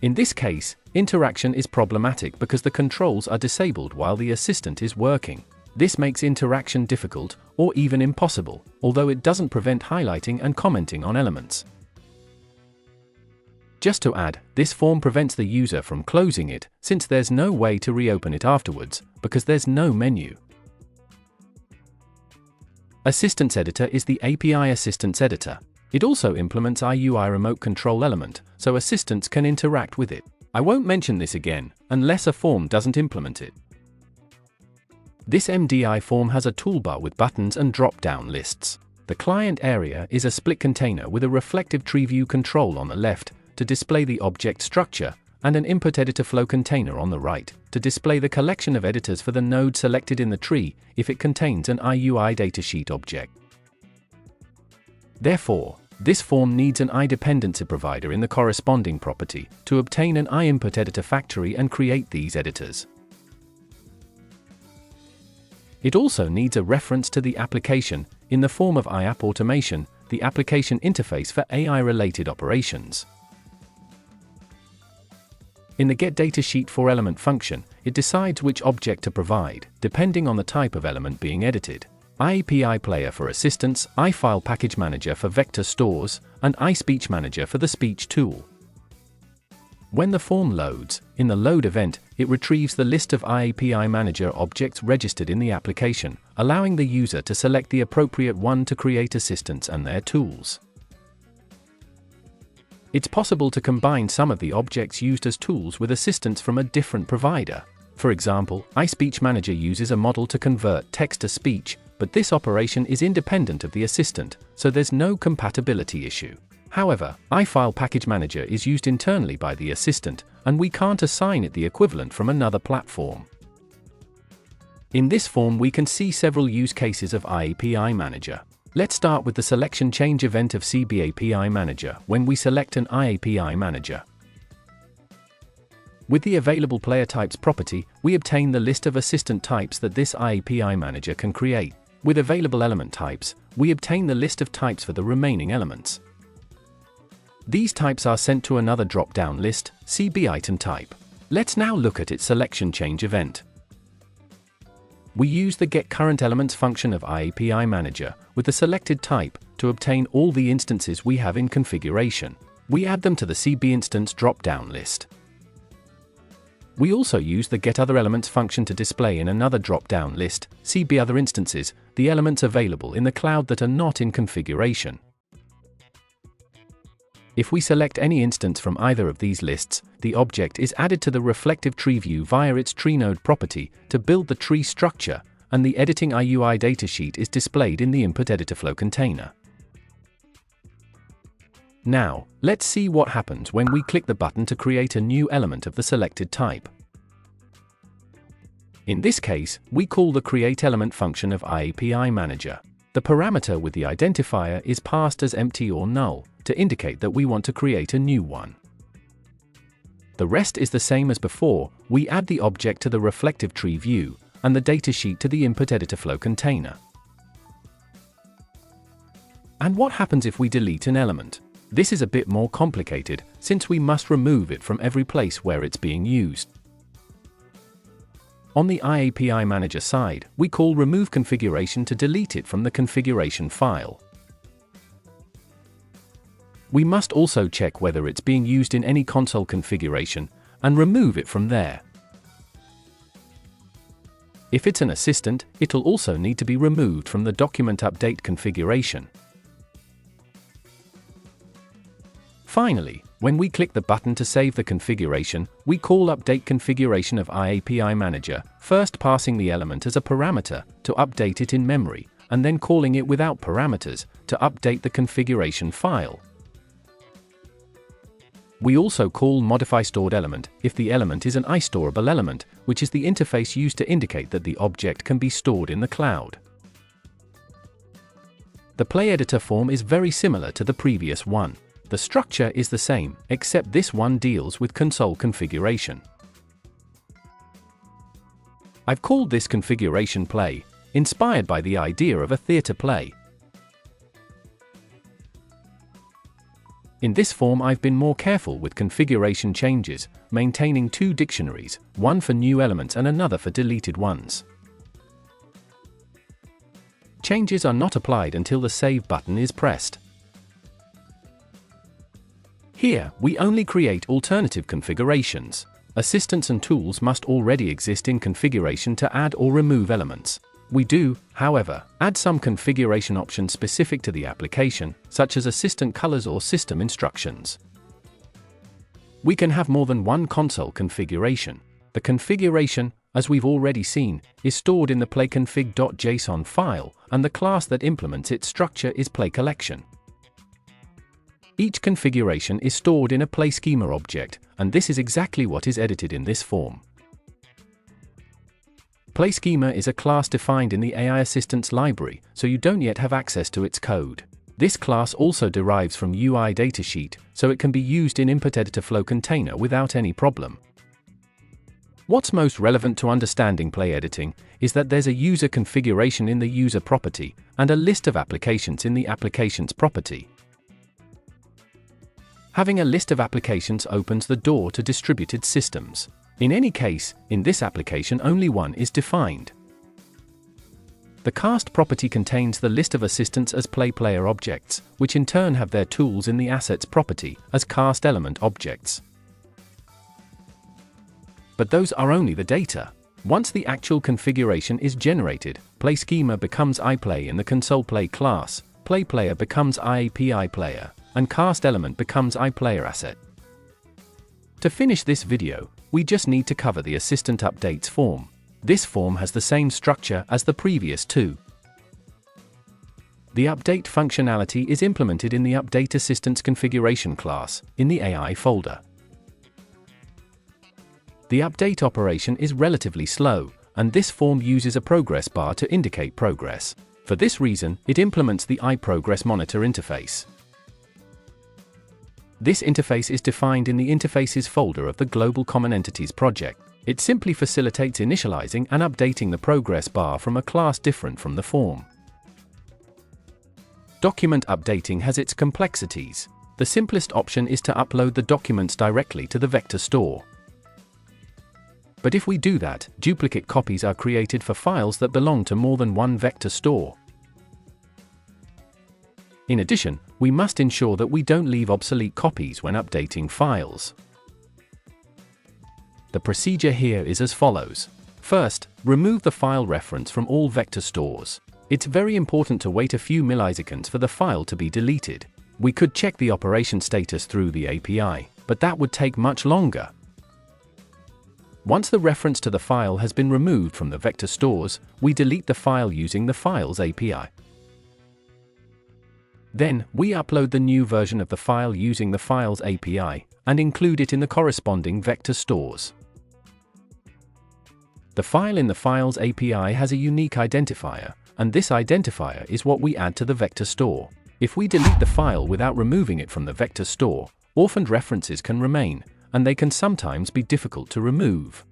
In this case, interaction is problematic because the controls are disabled while the assistant is working. This makes interaction difficult, or even impossible, although it doesn't prevent highlighting and commenting on elements. Just to add, this form prevents the user from closing it, since there's no way to reopen it afterwards, because there's no menu. Assistants Editor is the API Assistants Editor. It also implements IUI remote control element, so assistants can interact with it. I won't mention this again, unless a form doesn't implement it. This MDI form has a toolbar with buttons and drop-down lists. The client area is a split container with a reflective tree view control on the left to display the object structure, and an input editor flow container on the right to display the collection of editors for the node selected in the tree if it contains an IUIDataSheet object. Therefore, this form needs an IDependency provider in the corresponding property to obtain an IInputEditorFactory and create these editors. It also needs a reference to the application in the form of IAppAutomation, the application interface for AI-related operations. In the getDataSheet4Element function, it decides which object to provide, depending on the type of element being edited. IAPI for assistants, IFilePackageManager for vector stores, and ISpeechManager for the speech tool. When the form loads, in the load event, it retrieves the list of IAPI Manager objects registered in the application, allowing the user to select the appropriate one to create assistants and their tools. It's possible to combine some of the objects used as tools with assistants from a different provider. For example, ISpeechManager uses a model to convert text to speech, but this operation is independent of the assistant, so there's no compatibility issue. However, IFilePackageManager is used internally by the assistant, and we can't assign it the equivalent from another platform. In this form we can see several use cases of IAPI Manager. Let's start with the selection change event of CBAPI Manager when we select an IAPI Manager. With the available player types property, we obtain the list of assistant types that this IAPI Manager can create. With available element types, we obtain the list of types for the remaining elements. These types are sent to another drop-down list, CBItemType. Let's now look at its selection change event. We use the getCurrentElements function of IAPI Manager with the selected type to obtain all the instances we have in configuration. We add them to the CBInstance drop-down list. We also use the getOtherElements function to display in another drop-down list, CBOtherInstances, the elements available in the cloud that are not in configuration. If we select any instance from either of these lists, the object is added to the reflective tree view via its treeNode property to build the tree structure, and the editing IUIDataSheet is displayed in the InputEditorFlow container. Now, let's see what happens when we click the button to create a new element of the selected type. In this case, we call the createElement function of IAPI Manager. The parameter with the identifier is passed as empty or null, to indicate that we want to create a new one. The rest is the same as before. We add the object to the reflective tree view, and the datasheet to the InputEditorFlow container. And what happens if we delete an element? This is a bit more complicated, since we must remove it from every place where it's being used. On the IAPI Manager side, we call removeConfiguration to delete it from the configuration file. We must also check whether it's being used in any console configuration, and remove it from there. If it's an assistant, it'll also need to be removed from the document update configuration. Finally, When we click the button to save the configuration, we call update configuration of IAPI Manager, first passing the element as a parameter to update it in memory, and then calling it without parameters to update the configuration file. We also call modify stored element if the element is an iStorable element, which is the interface used to indicate that the object can be stored in the cloud. The Play Editor form is very similar to the previous one. The structure is the same, except this one deals with console configuration. I've called this configuration play, inspired by the idea of a theater play. In this form I've been more careful with configuration changes, maintaining two dictionaries, one for new elements and another for deleted ones. Changes are not applied until the Save button is pressed. Here, we only create alternative configurations. Assistants and tools must already exist in configuration to add or remove elements. We do, however, add some configuration options specific to the application, such as assistant colors or system instructions. We can have more than one console configuration. The configuration, as we've already seen, is stored in the playconfig.json file, and the class that implements its structure is playCollection. Each configuration is stored in a playSchema object, and this is exactly what is edited in this form. playSchema is a class defined in the AI Assistants library, so you don't yet have access to its code. This class also derives from UIDataSheet, so it can be used in InputEditorFlow container without any problem. What's most relevant to understanding play editing is that there's a user configuration in the user property, and a list of applications in the applications property. Having a list of applications opens the door to distributed systems. In any case, in this application only one is defined. The cast property contains the list of assistants as playPlayer objects, which in turn have their tools in the assets property as cast element objects. But those are only the data. Once the actual configuration is generated, playSchema becomes iPlay in the consolePlay class, playPlayer becomes IAPIPlayer, and cast element becomes iPlayer asset. To finish this video, we just need to cover the assistant updates form. This form has the same structure as the previous two. The update functionality is implemented in the Update Assistants configuration class, in the AI folder. The update operation is relatively slow, and this form uses a progress bar to indicate progress. For this reason, it implements the iProgressMonitor interface. This interface is defined in the Interfaces folder of the GlobalCommonEntities project. It simply facilitates initializing and updating the progress bar from a class different from the form. Document updating has its complexities. The simplest option is to upload the documents directly to the vector store. But if we do that, duplicate copies are created for files that belong to more than one vector store. In addition, we must ensure that we don't leave obsolete copies when updating files. The procedure here is as follows. First, remove the file reference from all vector stores. It's very important to wait a few milliseconds for the file to be deleted. We could check the operation status through the API, but that would take much longer. Once the reference to the file has been removed from the vector stores, we delete the file using the Files API. Then, we upload the new version of the file using the Files API, and include it in the corresponding vector stores. The file in the Files API has a unique identifier, and this identifier is what we add to the vector store. If we delete the file without removing it from the vector store, orphaned references can remain, and they can sometimes be difficult to remove.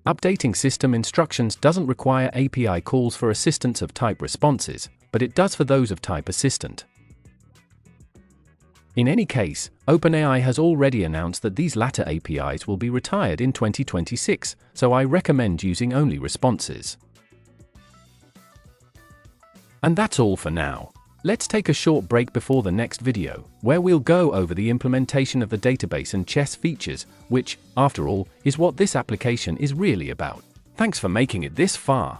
Updating system instructions doesn't require API calls for assistants of type responses, but it does for those of type assistant. In any case, OpenAI has already announced that these latter APIs will be retired in 2026, so I recommend using only responses. And that's all for now. Let's take a short break before the next video, where we'll go over the implementation of the database and chess features, which, after all, is what this application is really about. Thanks for making it this far.